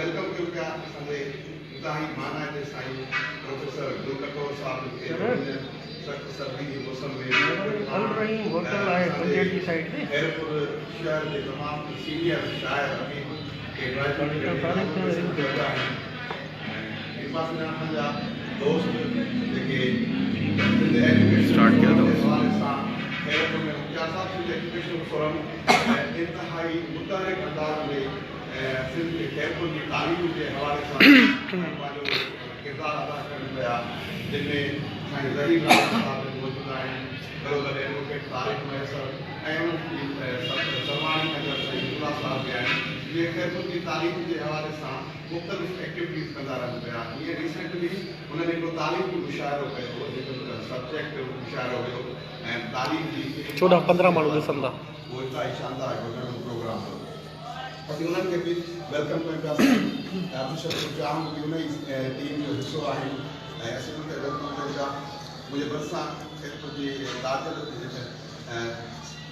Welcome कयूं पिया असांजे इब्तिदाई माना जे साईं प्रोफेसर गुलकटोर साहब खे सख़्तु सर्दी जे मौसम में खैरपुर शहर जे तमामु सीनियर शाइर अमीन खे असांजा दोस्त जेके स्टार्ट किया था हवाले सां खैरपुर में एजुकेशन फोरम इंतहाई मुतहरिक अंदाज़ में सिंध के खैरपुर की तालीम के हवाले से किरदार अदा करने पिया जिनमें साईं ज़हीर साहब मौजूद आहिनि बरोबर एडवोकेट तारिक मैसर ऐं उन्हनि सरवाणी नगर साईं अब्दुल्ला साहब बि आहिनि ये खैरपुर की तालीम के हवाले से मुख़्तलिफ़ एक्टिविटीज़ कंदा रहनि पिया ईअं रिसेंटली उन्हनि हिकिड़ो तालीमी मुशाइरो कयो जेको सब्जेक्ट मुशाइरो हुयो ऐं तालीम जी 14-15 माण्हू ॾिसंदा उहो इंतहाई शानदार प्रोग्राम हो असीं उन्हनि खे बि वेलकम कयूं पिया अब्दुल जाम बि उन ई टीम जो हिसो आहिनि ऐं असीं उन्हनि खे वेलकम कयूं पिया मुंहिंजे भरिसां खैरपुर जी ताजल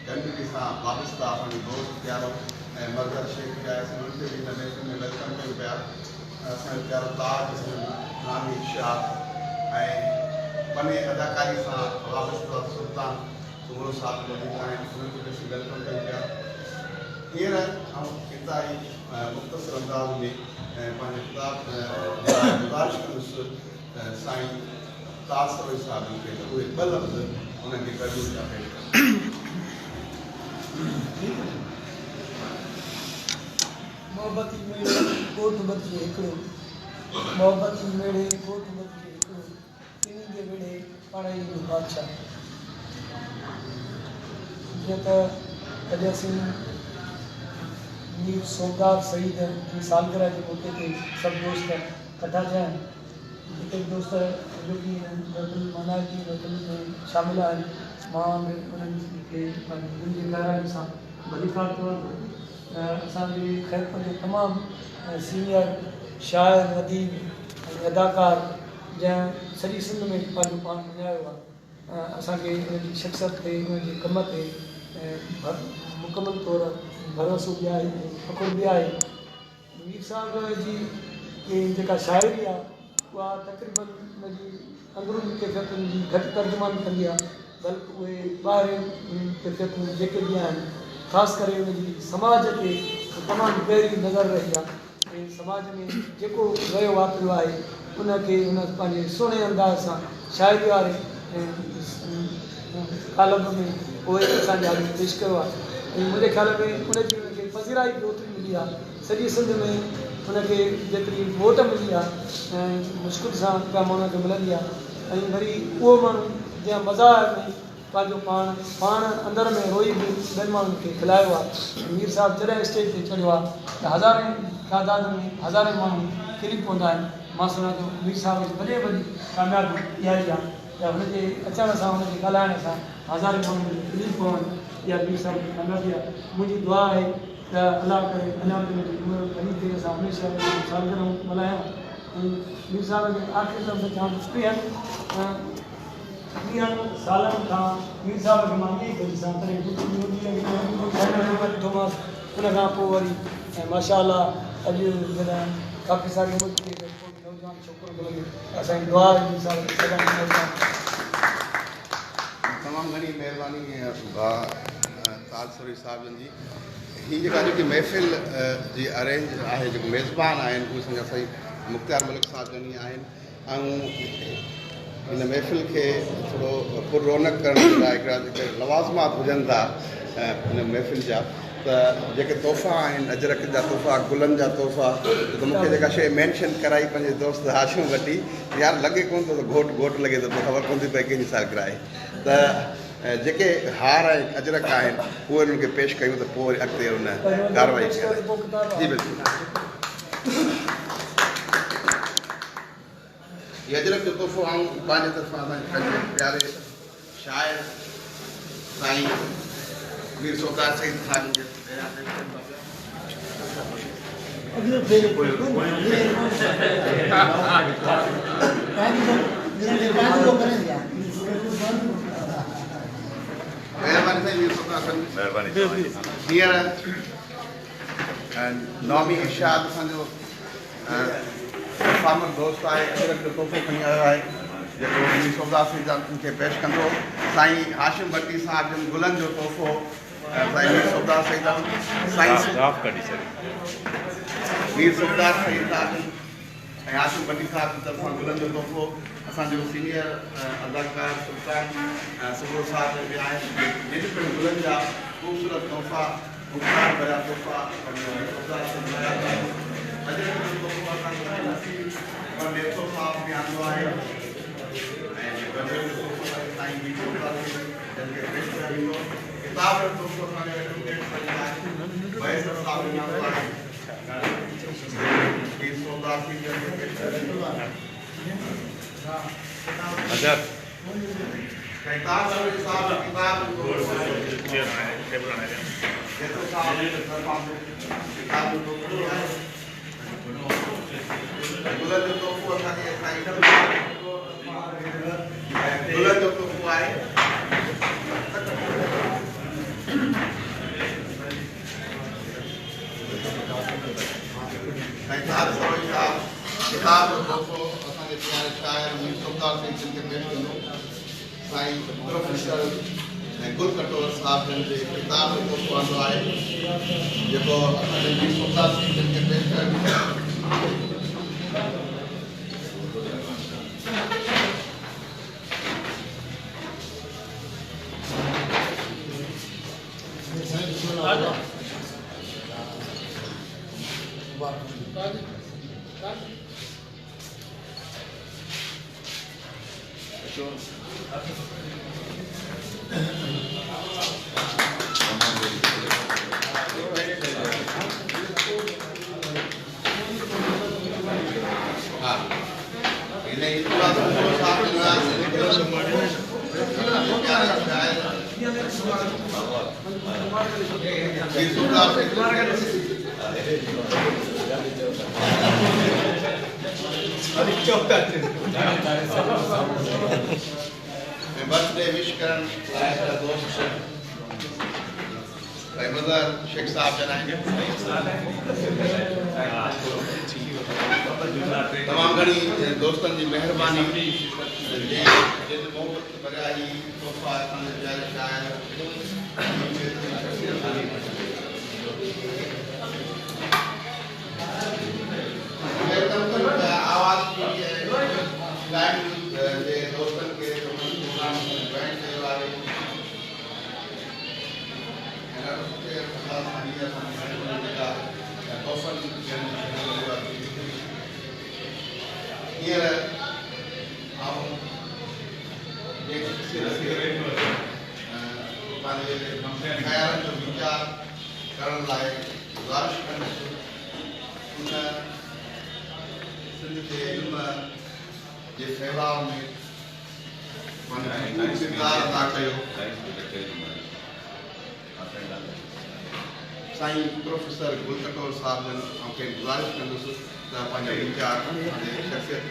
कम्यूनिटी सां वाबस्ता असांजो दोस्त प्यारो ऐं मज़हर शेख बि आहे असीं उन्हनि खे बि हिन महफ़िल में वेलकम कयूं पिया असांजो प्यारो ताज नानी शाह ऐं पने अदाकारी सां वाबस्ता सुल्तान सुमरो साहब मौजूदु आहिनि उन्हनि खे बि असीं वेलकम कयूं पिया हींअर इंतहाई मुख़्तसर अंदाज़ में पंहिंजे ख़िताब गुज़ारिश कंदुसि साईं ताज सरोज साहब खे त उहे ॿ लफ़्ज़ उन्हनि खे क़बूल था पेश कनि मोहब्बती मेड़े ॻोठ बदिजे हिकिड़ो मोहब्बती मेड़े ॻोठ बदिजे हिकिड़ो टिनी जे वेड़े पाणे जो बादशाह जीअं त अॼु असीं मीर सोमदार शहीद जी सालगिरह जे मौक़े ते सभु दोस्त इकट्ठा थिया आहिनि हिते दोस्त जो कि महफ़िल मनाइती महफ़िल में शामिल आहिनि मां उन्हनि खे दिलि जी गहराई सां वज़ीफ़ा तौरु असांजे खैरपुर जे तमामु सीनियर शाइर अदीब ऐं अदाकार जंहिं सॼी सिंध में पंहिंजो पाण मञायो आहे असांखे उनजी शख़्सियत ते उनजे कम ते मुकमल तौरु भरोसो बि आहे फ़ख़ुरु बि आहे मीर साहब जी जेका शाइरी आहे उहा तक़रीबन उनजी अंदरूनी कैफ़ियतुनि जी घटि तर्जुमानी कंदी आहे बल्कि उहे ॿाहिरि कैफ़ियतूं जेके बि आहिनि ख़ासि करे उनजी समाज ते तमामु गहरी नज़र रही आहे ऐं समाज में जेको वियो वापिरियो आहे उनखे उन पंहिंजे सुहिणे अंदाज़ सां शाइरी वारे कालम में उहे असांजे आगे पेश कयो आहे ऐं मुंहिंजे ख़्याल में उनजी उनखे पज़ीराई बि ओतिरी मिली आहे सॼी सिंध में उनखे जेतिरी वोट मिली आहे ऐं मुश्किल सां का माण्हू खे मिलंदी आहे ऐं वरी उहो माण्हू जंहिं मज़ार में पंहिंजो पाण अंदरि में रोई बि ॿियनि माण्हुनि खे खिलायो आहे मीर साहिबु जॾहिं स्टेज ते चढ़ियो आहे त हज़ारे तादाद में हज़ारे माण्हू खिली पवंदा आहिनि मां सम्झां थो मीर साहिब जी वॾे वॾी कामयाबी इहा ई आहे त हुनजे अचण सां हुनजे ॻाल्हाइण सां हज़ारे माण्हू खिली पवनि इहा मीर साहिब जी कामयाबी आहे मुंहिंजी दुआ आहे त अलाह करे अञा बि मुंहिंजी उमिरि घणी थिए असां हमेशह सालगिरह मल्हायूं ऐं मीर साहिब खे आख़िरी लफ़्ज़ जाम टीहनि सालनि खां मीर साहिब खे मां ईअं कई सां तॾहिं ॾिठोमांसि उन खां पोइ वरी ऐं माशा अल्लाह अॼु जॾहिं काफ़ी सारी उमिरि थी वई नौजवान छोकिरो थो लॻे असांजी दुआ आहे मीर साहिब तमामु घणी महिरबानी भाउ ताज सरोज साहिब जी हीअ जेकी महफ़िल जी अरेंज आहे जेको मेज़बान आहिनि उहे असांजा साईं मुख़्तियार मलिक साहब जनी आहिनि ऐं हिन महफ़िल खे थोरो पुर रौनक करण लाइ हिकिड़ा जेके लवाज़मात हुजनि था हिन महफ़िल जा त जेके तोहफ़ा आहिनि अजरक जा तोहफ़ा गुलनि जा तोहफ़ा त मूंखे जेका शइ मैंशन कराई पंहिंजे दोस्त हाशिम वटि यार लॻे कोन थो त घोट लॻे त पोइ ख़बर कोन थी पए कंहिंजी सालगिरह आहे त जेके हार आहिनि अजरक आहिनि उहे उन्हनि खे पेश कयूं त पोइ वरी अॻिते हुन कारवाई जी बिल्कुलु ये अजरक जो तोहफ़ो आऊं पंहिंजे तरफ़ां असांजे प्यारे शाइर साईं मीर सोमदार शहीद साहिब खे महिरबानी महिरबानी साईं वीर सुल्तान साईं महिरबानी हींअर नौमी इर्शाद असांजो फार्मर दोस्त आहे अजरक जो तोहफ़ो खणी आयो आहे जेको वीर सौदा साईं खे पेश कंदो साईं हाशिम भट्टी साहिब जन गुलनि जो तोहफ़ो साईं वीर सौदा साईं साईं वीर सौदा साईं साहिब ऐं हाशिम भट्टी साहिब जी तरफ़ां गुलनि जो तोहफ़ो असांजो सीनियर अदाकार सुल्तान सुबुह साहिब बि आहिनि जिन पिणु गुलनि जा ख़ूबसूरत तोहफ़ा मुख़्तार भरिया तोहफ़ा नेतो साहिब बि आंदो आहे ऐं साईं वीर सौदा जन खे पेश कयो वेंदो किताब जो तोहफ़ो असांजो एडवोकेट वैसर साहिब बि आंदो आहे वीर सौदा जन खे पेश कयो वेंदो आहे अजर किताब शायर वीर सौदा साईं जन खे पेश कंदो साईं प्रोफेसर ऐं गुल कटोर साहिब जन जे किताब जो तोहफ़ो आंदो आहे जेको असांजे वीर सौदा साईं जन खे पेश कयो बर्थडे विश करण दोस्त मदर शेख साहब जन आहिनि तमामु घणी दोस्तनि जी महिरबानी जिन मोहबत भरिया ही तोहफ़ा असांजे प्यारे शायर आवाज़ जे दोस्तनि खे जॉइन कयो आहे हींअर पंहिंजे ख़्यालनि जो वीचार करण लाइ गुज़ारिश कंदुसि उन सिंध जे इल्म जे फैलाव में किरदार अदा कयो साईं प्रोफेसर गुल कटोर साहिब जन खे गुज़ारिश कंदुसि त पंहिंजा वीचार शख़्सियत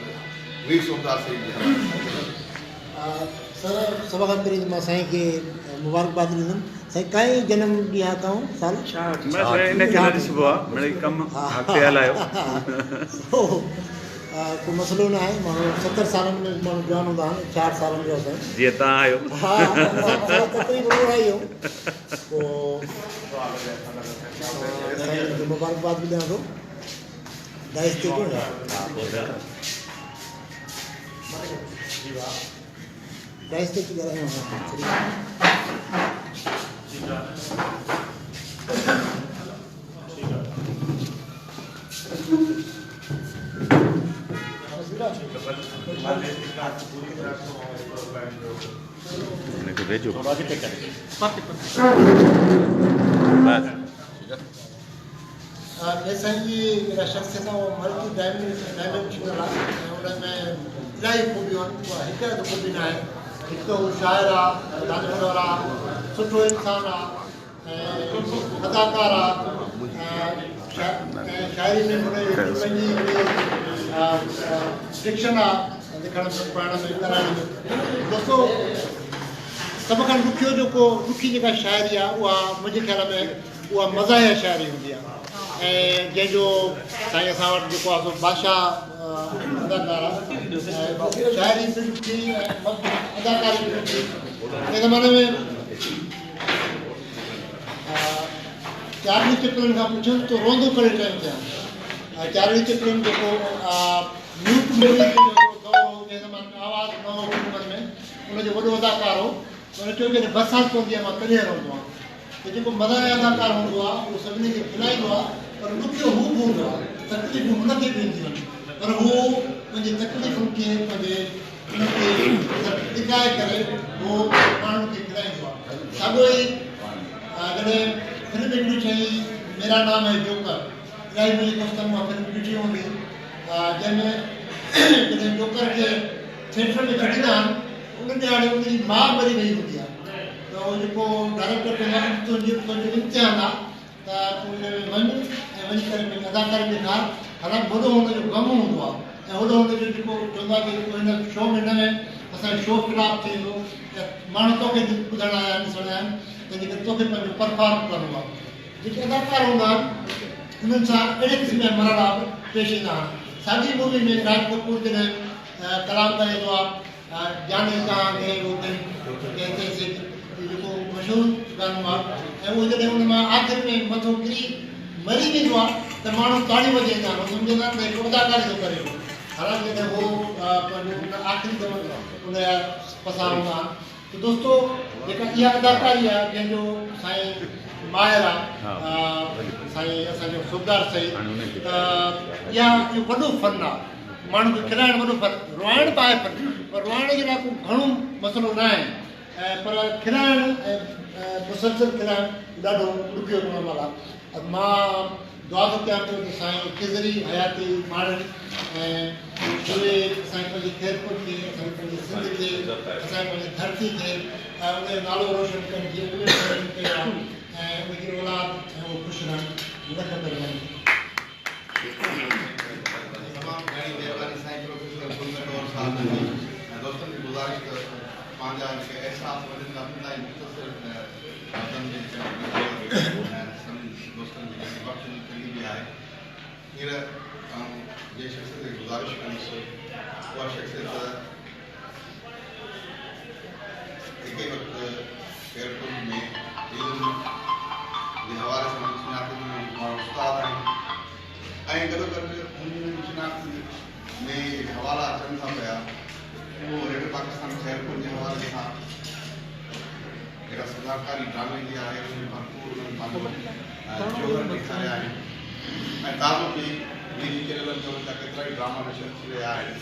वीर सौदा साईं जे सर सभ खां पहिरीं मां साईं खे मुबारकबाद ॾींदुमि साईं काई जनम ॾींहुं आहे तव्हां साल इनखे न ॾिसबो आहे मिड़ई कमु अॻिते हलायो कोई मसइलो न आहे माण्हू 70 सालनि में माण्हू जवान हूंदा आहिनि 4 सालनि जो असां जीअं तव्हां आहियो हा तकरीबन उहो आई हो पोइ मुबारकबाद बि ॾियां थो डाइस ते डाइस ते ॻाल्हायूं इनखे भेजो साईं जी जेका शख़्सियत आहे उहा मल्टी डायमेंशनल आहे ऐं उनमें इलाही खूबियूं आहिनि उहा हिकु अधु खूबी न आहे हिकु त हू शाइर आहे दानशवर आहे सुठो इंसानु आहे ऐं अदाकार आहे ऐं शाइरी में पंहिंजी डिक्शन आहे लिखण में पढ़ण में कराइण में दोस्तो सभ खां ॾुखी जेका शाइरी आहे उहा मुंहिंजे ख़्याल में उहा मज़ाहिया शाइरी हूंदी आहे ऐं जंहिंजो साईं असां वटि जेको आहे सो बादशाह अदाकार आहे शाइरी बि ॾुखी ऐं अदाकारी बि ॾुखी इन ज़माने में चारणी चकरनि खां पुछनि त रोंदो करे टाइम थिया चारणी चकरनि जेको म्यूट मूवी जो दौर हो जंहिं ज़माने में आवाज़ न हो फिल्मनि में उनजो वॾो अदाकार हो हुन चयो कि बरसाति पवंदी आहे मां तॾहिं रहंदो आहियां त जेको मज़ाहिया अदाकार हूंदो आहे उहो सभिनी खे खिलाईंदो आहे पर ॾुखियो हू बि हूंदो आहे तकलीफ़ूं हुनखे बि ईंदियूं आहिनि पर हू पंहिंजी तकलीफ़ुनि खे पंहिंजे उनखे टिकाए करे उहो माण्हुनि खे खिलाईंदो आहे साॻियो ई जॾहिं फिल्म हिकिड़ी ठही मेरा नाम है जोकर इलाही मुंहिंजे दोस्तनि मां फिल्म ॾिठी हूंदी जंहिंमें जॾहिं जोकर खे थिएटर में छॾींदा आहिनि उन ॾियारे उनजी माउ मरी वई हूंदी आहे त उहो जेको डायरेक्टर तुंहिंजो इम्तिहान आहे त पोइ हुन में वञ ऐं वञी करे पंहिंजी अदाकारी ॾेखार हालांकि वॾो हुनजो ग़म हूंदो आहे ऐं वॾो हुनजो जेको चवंदो आहे कि हिन शो में न में असांजो शो ख़िलाफ़ु थींदो त माण्हू तोखे ॿुधण आया आहिनि ॾिसण आया आहिनि तंहिंजे करे तोखे पंहिंजो परफॉर्म करिणो आहे जेके अदाकार हूंदा आहिनि उन्हनि सां अहिड़े क़िस्म जा मरला पेश ईंदा आहिनि साॻी मूवी में राज कपूर जॾहिं कलाम ॻाईंदो आहे जाने कहाँ गए वो दिन कहते से जेको मशहूरु गानो आहे ऐं उहो जॾहिं हुन मां आख़िर में मथो किरी मरी वेंदो आहे त माण्हू ताड़ी वॼाईंदा आहिनि सम्झंदा आहिनि त हिकु अदाकारी थो करे हालांकि जॾहिं उहो पंहिंजो आख़िरी दफ़ो उनजा पसार हूंदा आहिनि त दोस्तो जेका इहा अदाकारी आहे जंहिंजो साईं माहिर आहे साईं असांजो सुबदार साईं त इहा वॾो फन आहे माण्हू खे खिलाइण वॾो फन रोइण बि आहे फन पर रोइण जे लाइ को घणो मसइलो न आहे पर खिलाइण ऐं मुसलसल खिलाइण ॾाढो ॾुखियो कमु आहे मां दुआ थो कयां पियो त साईं खिज़री हयाती माण्हुनि ऐं उहे असांखे पंहिंजी खेरपुर खे असांखे पंहिंजी सिंध खे असांखे पंहिंजी धरती खे उनजो नालो रोशन कनि जीअं उहे रोशन कयो आहे ऐं उनजी औलाद ऐं उहो ख़ुशि रहनि न खपे तमामु घणी महिरबानी साईं प्रोफेसर गुलमेटोर साहब जी ऐं दोस्तनि जी गुज़ारिश त पंहिंजा जेके अहसास वॾनि खां थींदा आहिनि मुख़्तसिर दोस्तनि जी जेकी वक़्त जी थींदी बि आहे हींअर जे शख़्सियत खे गुज़ारिश कंदुसि उहा शख़्सियत हिकु ई वक़्तु एयरपोर्ट में इल्म जे हवाले सां सुञातल माण्हू उस्ताद आहिनि ऐं गॾोगॾु उन्हनि जी शिनाख़्त में हवाला अचनि था पिया उहो रेडियो पाकिस्तान खैरपुर जे हवाले सां जेका सदाकारी ड्रामे जी आहे उन भरपूर जोहर ॾेखारिया आहिनि ऐं ताज़ो बि ॾींहुं चैनलनि जो त केतिरा ई ड्रामा नशर थी रहिया आहिनि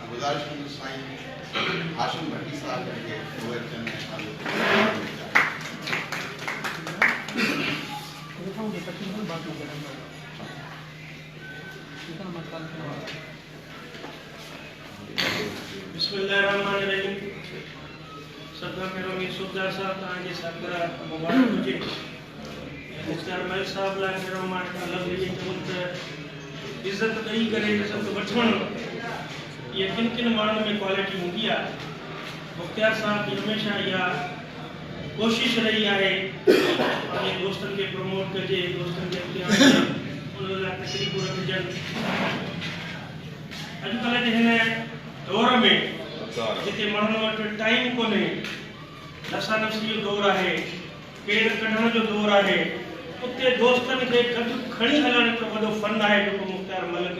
ऐं गुज़ारिश कंदुसि साईं हाशिम भट्टी साहब खे उहे अचनि ऐं बिस्मिल्लाहिर्रहमानिर्रहीम सब खां पहिरियों मीर सुबदार साहब तव्हांजे सालगिरह मुबारक हुजे मुख्तार महल साहब लाइ पहिरियों मां लफ़्ज़ इहे चवनि त इज़त ॾेई करे इज़त वठणु इहे किन किन माण्हुनि में क्वालिटी हूंदी आहे मुख्तार साहब जी हमेशह इहा कोशिशि रही आहे पंहिंजे दोस्तनि खे प्रमोट कजे दोस्तनि खे अॻिते आणे उन लाइ तकलीफ़ूं रखजनि अॼुकल्ह जे हिन दौर में जिते माण्हुनि वटि टाइम कोन्हे नफ़सा नफ़सी जो दौर आहे पेड़ कढण जो दौर आहे उते दोस्तनि खे गॾु खणी हलण हिकु वॾो फन आहे जेको मुख्तार मलिक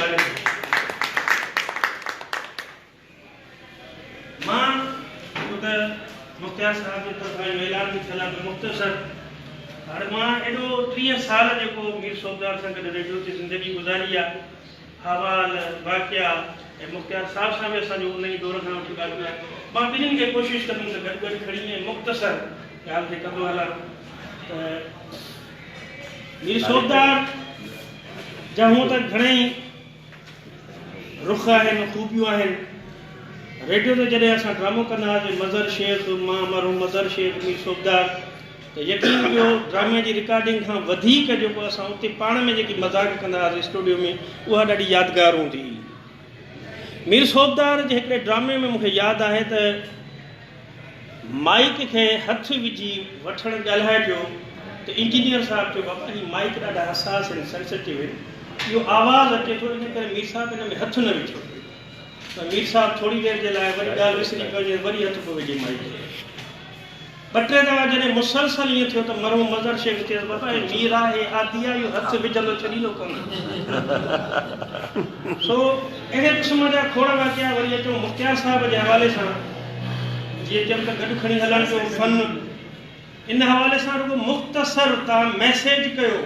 ॼाणे मां मुख्तार साहब जे तरफ़ां ऐलान बि थियल आहे मुख़्तसर हाणे मां एॾो 30 साल जेको मीर सोबदार सां गॾु रेडियो ते ज़िंदगी गुज़ारी आहे हवाल वाक़िया ऐं मुख्तार साहब सां बि असांजो उन ई दौर खां वठी ॻाल्हि आहे मां ॿिन्हिनि खे कोशिशि कंदुमि त गॾु गॾु खणी ऐं मुख़्तसर ॻाल्हि ते कंदो हलां त मीर सोबदार जा हूअं त घणेई रुख आहिनि ख़ूबियूं आहिनि रेडियो ते जॾहिं असां ड्रामो कंदा हुआसीं मज़र शेख मां मरहूम मज़र शेख मीर सोबदार त यकीन कयो ड्रामे जी रिकॉर्डिंग खां वधीक जेको असां उते पाण में जेकी मज़ाक कंदा हुआसीं स्टूडियो में उहा ॾाढी यादगार हूंदी हुई मीर सोबदार जे हिकिड़े ड्रामे में मूंखे यादि आहे त माइक खे हथ विझी वठण ॻाल्हाए पियो त इंजीनियर साहब चयो बाबा ही माइक ॾाढा हसास आहिनि सेंसिटिव आहिनि इहो आवाज़ु अचे थो इन करे मीर साहब हिन में हथ न विझो त मीर साहब थोरी देरि जे लाइ वरी ॻाल्हि विसरी पइजे वरी हथ पियो विझे माइक ॿ टे दफ़ा जॾहिं मुसलसल ईअं थियो त मरहूम मज़र शेख चयसि बाबा हे मीर आहे आदि आहे इहो हथ विझंदो छॾींदो कोन सो अहिड़े क़िस्म जा खोड़ वाकिया वरी अचो मुख़्तियार साहिब जे हवाले सां जीअं चयमि त गॾु खणी हलण जो फन इन हवाले सां रुगो मुख़्तसर तव्हां मैसेज कयो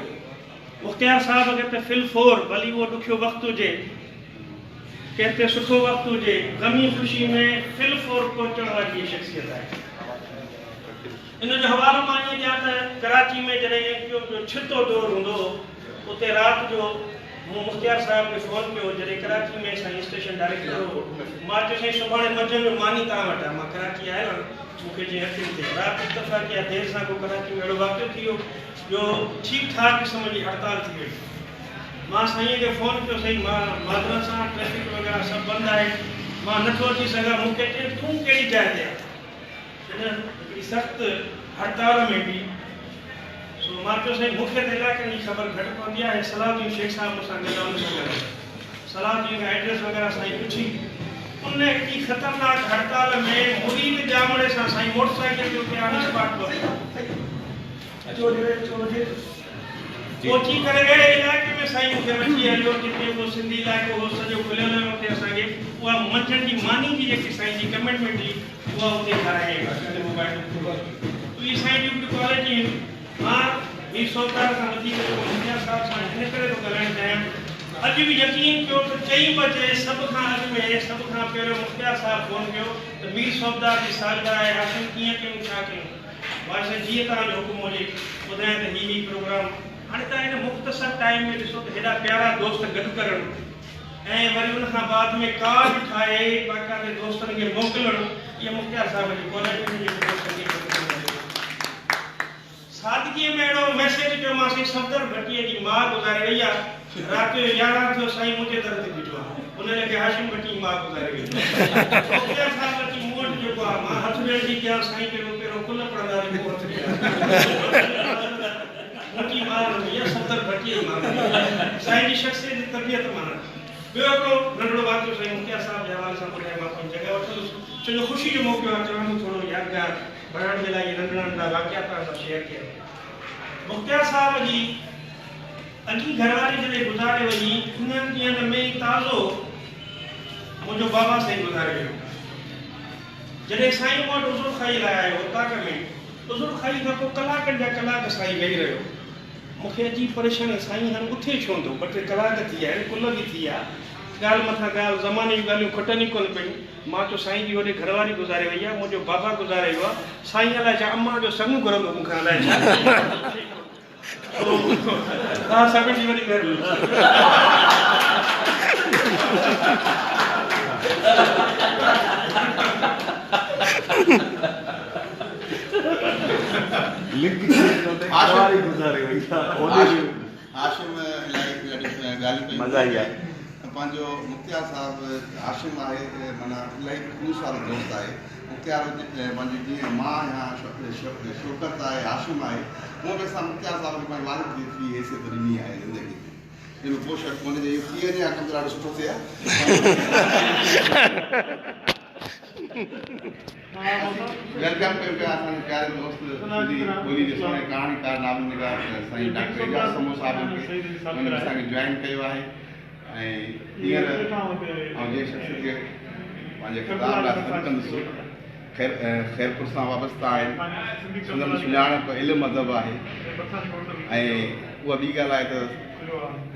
मुख़्तियार साहिब खे त फिल फोर भली उहो ॾुखियो वक़्तु हुजे कंहिं ते सुठो वक़्तु हुजे ग़मी ख़ुशी में फिल फोर पहुचण वारी शख़्सियत आहे इन जो हवालो मां ईअं ॾियां त कराची में जॾहिं जो छितो दौर हूंदो उते राति जो मूं मुख़्तियार साहिब खे फ़ोन कयो जॾहिं कराची में साईं स्टेशन डायरेक्टर हो मां चयो साईं सुभाणे मंझंदि जो मानी तव्हां वटि आहे मां कराची आयल मूंखे जीअं अखियुनि थिए राति इतफ़ाक़ या देरि सां को कराची में अहिड़ो वाक़ियो थी वियो जो ठीकु ठाक क़िस्म जी हड़ताल थी वई मां साईं खे फ़ोन कयो साईं मां मादरत सां ट्रैफिक वग़ैरह सभु बंदि आहे मां नथो अची सघां मूंखे चए तूं कहिड़ी जाइ ते आहे हिकिड़ी सख़्तु हड़ताल में बि सो मां चयो साईं मूंखे त इलाइक़नि जी ख़बर घटि पवंदी आहे सलाहुद्दीन शेख साहब मूंसां गॾु सलाहुद्दीन खां एड्रेस वग़ैरह साईं पुछी उन एॾी ख़तरनाक हड़ताल में मुरीद ॼामड़े सां साईं मोटरसाइकिल ते उते ऑन स्पॉट पहुची करे अहिड़े इलाइक़े में साईं मूंखे वठी हलियो जिते उहो सिंधी इलाइक़ो हो सॼो खुलियल हुयो उते असांखे उहा मंझंदि जी मानी जी जेकी साईं जी कमिटमेंट हुई उहा उते ठाहे इहा साईं जी क्वालिटी मां मीर सोतार खां वधीक मुखिया साहिब सां हिन करे थो ॻाल्हाइणु चाहियां अॼु बि यकीन कयो त 4 बजे सभ खां अॻु में सभ खां पहिरियों मुखिया साहिब फ़ोन कयो त मीर सोबदार जी सालगिरह आहे हासिल कीअं कयूं छा कयूं मां चयो जीअं तव्हांजो हुकुम हुजे ॿुधायां त ही प्रोग्राम हाणे त हिन मुख़्तसर टाइम में ॾिसो त हेॾा प्यारा दोस्त गॾु करणु ऐं वरी उन खां बाद में कार्ड ठाहे बाक़ाइदे दोस्तनि खे मोकिलणु इहा मुखिया साहिब जी क्वालिटी सादगीअ में अहिड़ो मैसेज कयो मां साईं सफदर भट्टीअ जी मां गुज़ारे वई आहे राति जो 11 थियो साईं मुंहिंजे दर ते बीठो आहे उन खे हाशिम भट्टी मां गुज़ारे वई मुखिया साहिब वटि मूं वटि जेको आहे मां हथ वेलजी कयां साईं पहिरियों कुल पढ़ंदा मूं हथ ॾियां मुंहिंजी मां इहा सफदर भट्टीअ जी मां साईं जी शख़्सियत जी तबियत माना ॿियो हिकिड़ो नंढड़ो वाक़ियो साईं मुखिया साहिब जे हवाले सां ॿुधाए मां पंहिंजी जॻह वठंदुसि छो जो ख़ुशी जो मौक़ो आहे चवण थोरो यादगार बढ़ाइण जे लाइ इहे नंढड़ा नंढड़ा वाक़िया तव्हां सां शेयर कया मुखिया साहिब जी अॻी घरवारी जॾहिं गुज़ारे वई उन्हनि ॾींहंनि में ई ताज़ो मुंहिंजो बाबा साईं गुज़ारे वियो जॾहिं साईं मूं वटि उज़ुर खाई लाइ आयो ताक़ में उज़ुर खाई खां पोइ कलाकनि जा कलाक साईं वेही रहियो मूंखे अजीब परेशानी साईं हाणे उथे छो थो 2-3 कलाक थी विया आहिनि कुल बि थी विया ॻाल्हि मथां ॻाल्हि ज़माने जूं ॻाल्हियूं खुटनि ई कोन पियूं मां चयो साईं जी होॾे घरवारी गुज़ारे वई आहे मुंहिंजो बाबा गुज़ारे वियो आहे साईं अलाए छा अम्मा जो संग घुरंदो मूंखां अलाए छा तव्हां सभिनी जी वरी महिरबानी मज़ा आई आहे पंहिंजो मुखिया साहिबु हाशिम आहे माना इलाही ख़ूस वारो दोस्त आहे मुखियार पंहिंजी जीअं मां या शौकत आहे हाशिम आहे उहो बि असां मुखिया साहिब खे पंहिंजे वारिद जी थी हैसियत ॾिनी आहे ज़िंदगी में इहो पोइ शक कोन्हे जो इहो कीअं कमु ॾाढो सुठो थिए वेलकम कयूं पिया असांजे प्यारे दोस्त सिंधी ॿोली जे सोने कहाणीकार नाबनिगार साईं डॉक्टर एजाज़ समो साहिब खे हुननि असांखे जॉइन कयो आहे ऐं हींअर ऐं जे शख़्स खे पंहिंजे ख़िताब लाइ सॾु कंदुसि ख़ैरपुर सां वाबस्ता आहिनि संदन सुञाणप इल्मु अदब आहे ऐं उहा ॿी ॻाल्हि आहे त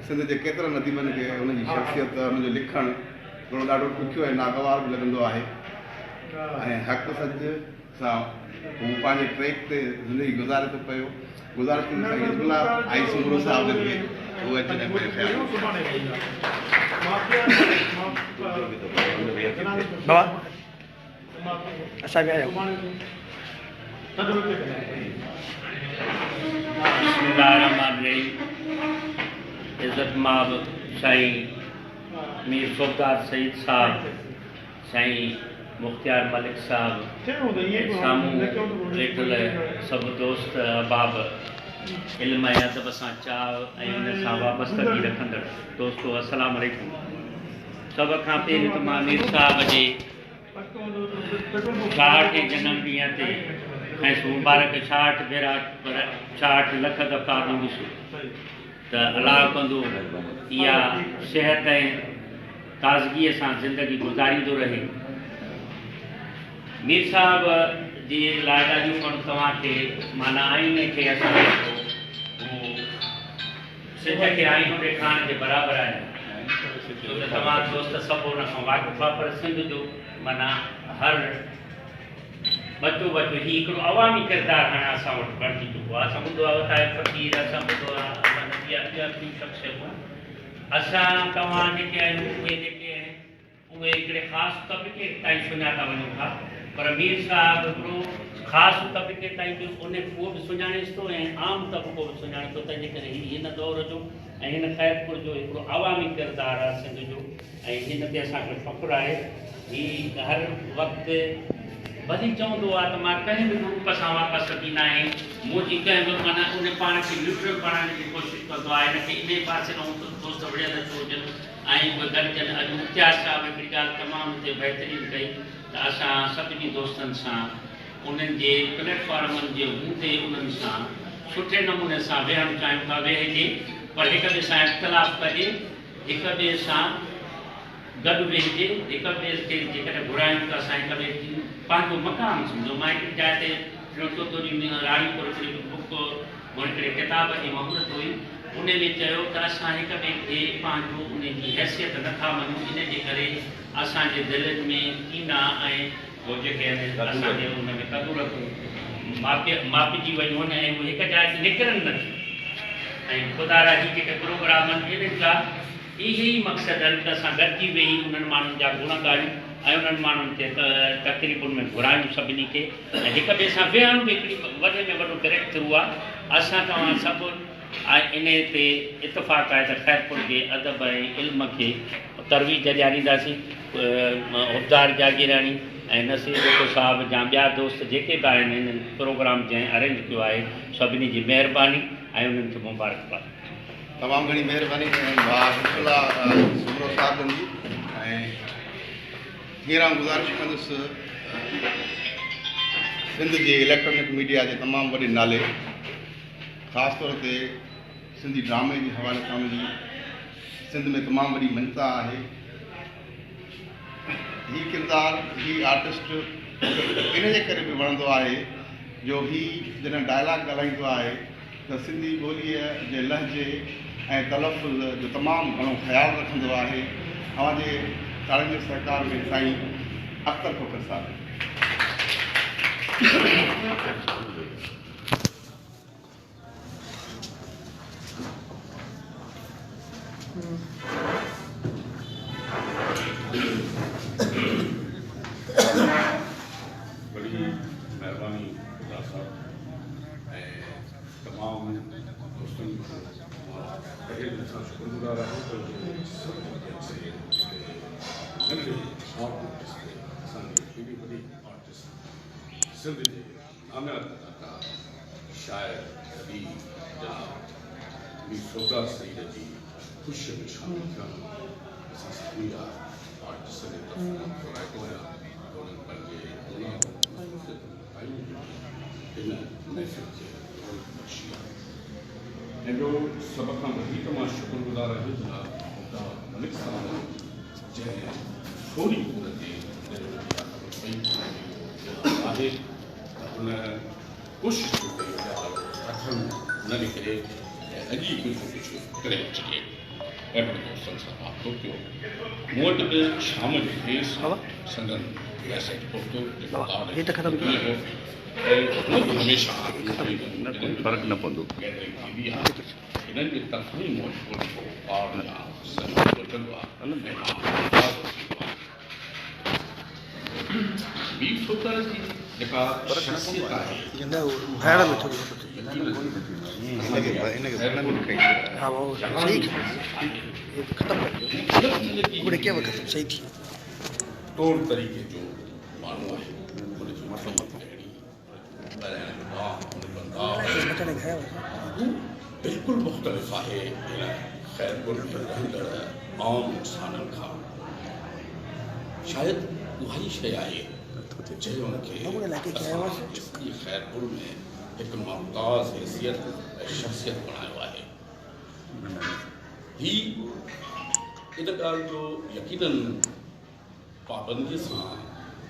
सिंध जे केतिरनि अदीबनि खे हुनजी शख़्सियत हुनजो लिखणु थोरो ॾाढो ॾुखियो ऐं नागवार बि लॻंदो आहे ऐं हक़ सच सां हू पंहिंजे ट्रैक ते ज़िंदगी गुज़ारे थो पियो गुज़ारिश थी साईं हिजबुल्ला आई सुमरो साहिब खे उहो अचनि मेरे ख़्याल बाबा असां बि आहियूं इज़त माब साईं मीर सोबदार सईद साहब साईं मुख्तियार मलिक साहब साम्हूं वेठल सभु दोस्त अहबाब इल्म ऐं अदब सां चाह ऐं उन सां वाबस्तगी रखंदड़ दोस्तो अस्सलाम वालेकुम। सभ खां पहिरीं त मां मीर साहब जे 66 जनम ॾींहं ते ऐं मुबारक 66 भेरा पर 66 लख दफ़ा ॾींदुसि त अलाह कंदो इहा सिहत ऐं ताज़गीअ सां ज़िंदगी गुज़ारींदो रहे। मीर साहब जी लाइ ॾाढियूं पण तव्हांखे माना आईने खे असां सिज खे आईनो ॾेखारण जे बराबरि आहे, छो त तव्हां दोस्त सभु हुन खां वाक़ुफ़ु आहे। पर सिंध जो माना हर बचो हीउ हिकिड़ो अवामी किरदारु हाणे असां वटि बणिजी चुको आहे। असां ॿुधो आहे वताए फ़क़ीर, असां ॿुधो आहे ॿियूं शख़्सियतूं। असां तव्हां जेके आहियूं उहे जेके आहिनि उहे हिकिड़े ख़ासि तबिके ताईं सुञाता वञूं था, पर मीर साहब हिकिड़ो ख़ासि तबिके ताईं बि उहो बि सुञाणेसि थो ऐं आम तबिको बि सुञाणे थो। तंहिंजे करे हिन दौर जो ऐं हिन ख़ैरपुर जो हिकिड़ो अवामी किरदारु आहे सिंध जो, ऐं हिन ते असांखे फ़ख़ुरु आहे। हीउ हर वक़्तु वरी चवंदो आहे त मां कंहिं बि ग्रुप सां वापसि ॾींदा आहियूं, मुंहिंजी कंहिं बि माना उन पाण खे न्यूट्रल बणाइण जी कोशिशि कंदो आहे, हिनखे इन पासे दोस्त विढ़ियल थो हुजनि ऐं उहे गॾिजनि। अॼु मुख्तियार साहिब हिकिड़ी ॻाल्हि तमामु हिते बहितरीनु कई त असां सभिनी दोस्तनि सां उन्हनि जे प्लेटफॉर्मनि जे बूते उन्हनि सां सुठे नमूने सां वेहणु चाहियूं था। वेहिजे पर हिक ॿिए सां इख़्तिलाफ़ु कजे, हिक ॿिए सां गॾु वेहिजे, हिक ॿिए खे जेकॾहिं घुरायूं त असां हिक ॿिए खे पंहिंजो मक़ाम सम्झो। मां हिकिड़ी जाइ ते चोथों ॾींहुं राणीपुर हिकिड़ी बुक हिकिड़े किताब जी महूरत हुई, उन में चयो त असां हिक ॿिए खे पंहिंजो उन जी हैसियत नथा मञूं, इन जे करे असांजे दिलनि में कीना ऐं उहो जेके आहिनि असांजे उन में कदुरतूं मापिजी वयूं आहिनि ऐं उहे हिकु जाइ ते निकिरनि नथियूं। ऐं ख़ुदा रा ही जेके प्रोग्राम आहिनि इन्हनि जा इहे ई मक़सदु आहिनि त असां गॾिजी वेही उन्हनि माण्हुनि जा गुण ॻाल्हियूं ऐं उन्हनि माण्हुनि खे तक़रीबुनि में घुरायूं सभिनी खे ऐं हिक ॿिए सां वेहण बि हिकिड़ी वॾे में वॾो ब्रेक थ्रू आहे। असां तव्हां सभु इन ते इतफ़ाक़ आहे त ख़ैरपुर जे अदब ऐं इल्म खे तरवीज ॾियारींदासीं। उबदार जागीराणी ऐं नसीर भुट्टो साहिब जा ॿिया दोस्त जेके बि आहिनि हिन प्रोग्राम जंहिं अरेंज कयो आहे सभिनी जी महिरबानी ऐं उन्हनि खे मुबारकबाद। तमामु घणी महिरबानी भाउ हिमतुल्ला सुमरो साहिबनि जी। ऐं हींअर आउं गुज़ारिश कंदुसि सिंध जे इलेक्ट्रॉनिक मीडिया जे तमामु वॾे नाले ख़ासि तौर ते सिंधी ड्रामे जे हवाले सां मुंहिंजी सिंध में तमामु वॾी मञता आहे। हीउ किरदारु हीउ आर्टिस्ट इन जे करे बि वणंदो आहे जो हीउ जॾहिं डायलॉग ॻाल्हाईंदो आहे त सिंधी ॿोलीअ जे लहजे ऐं तलफ़ुज़ जो तमामु घणो ख़्यालु रखंदो आहे। अव्हांजे तालीमी सरकार में साईं अख़्तर फ़ख़्र साहिब। बड़ी महिरबानी खुदा साहब ऐं तमामु दोस्तनि खे असां शुक्रगुज़ार आहियूं असांजी एॾी वॾी आर्टिस्ट सिंध जे नामियात अदाकार शाइर कवि जनाब मीर सोगा सईद जी ख़ुशीअ में शामिल थियणु असां सभिनी जा आर्टिस्ट जे तरफ़ां आहियां। उन्हनि पंहिंजे हिन महफ़िल खे बख़्शी आहे। ऐं ॿियो सभ खां वधीक मां शुक्रगुज़ार आहियां जनाब मलिक साहब जंहिं थोरी उमिरि ते आहे त हुन कोशिशि थो कई न निकिरे ऐं अॼु ई कुझु कुझु करे अचिजे। अहिड़ो दोस्तनि सां वाक़िफ़ो कयो। मूं वटि बि शाम जो देस संदन मैसेज पहुतो जेको हो ऐं हमेशह फ़र्क़ु न पवंदो। गैदरिंग थींदी आहे हिननि जे तरफ़ां ई मूं वटि पाण वठंदो आहे। मीर सोगा जी जेका शख़्सियत आहे तौर तरीक़े जो बिल्कुलु मुख़्तलिफ़ आहे हिन ख़ैरपुर में रहंदड़ आम इंसाननि खां। शायदि उहा ई शइ आहे जंहिं हुनखे ख़ैरपुर में हिकु मुमताज़ हैसियत ऐं शख़्सियत बणायो आहे। ही इन ॻाल्हि जो यकीनन पाबंदीअ सां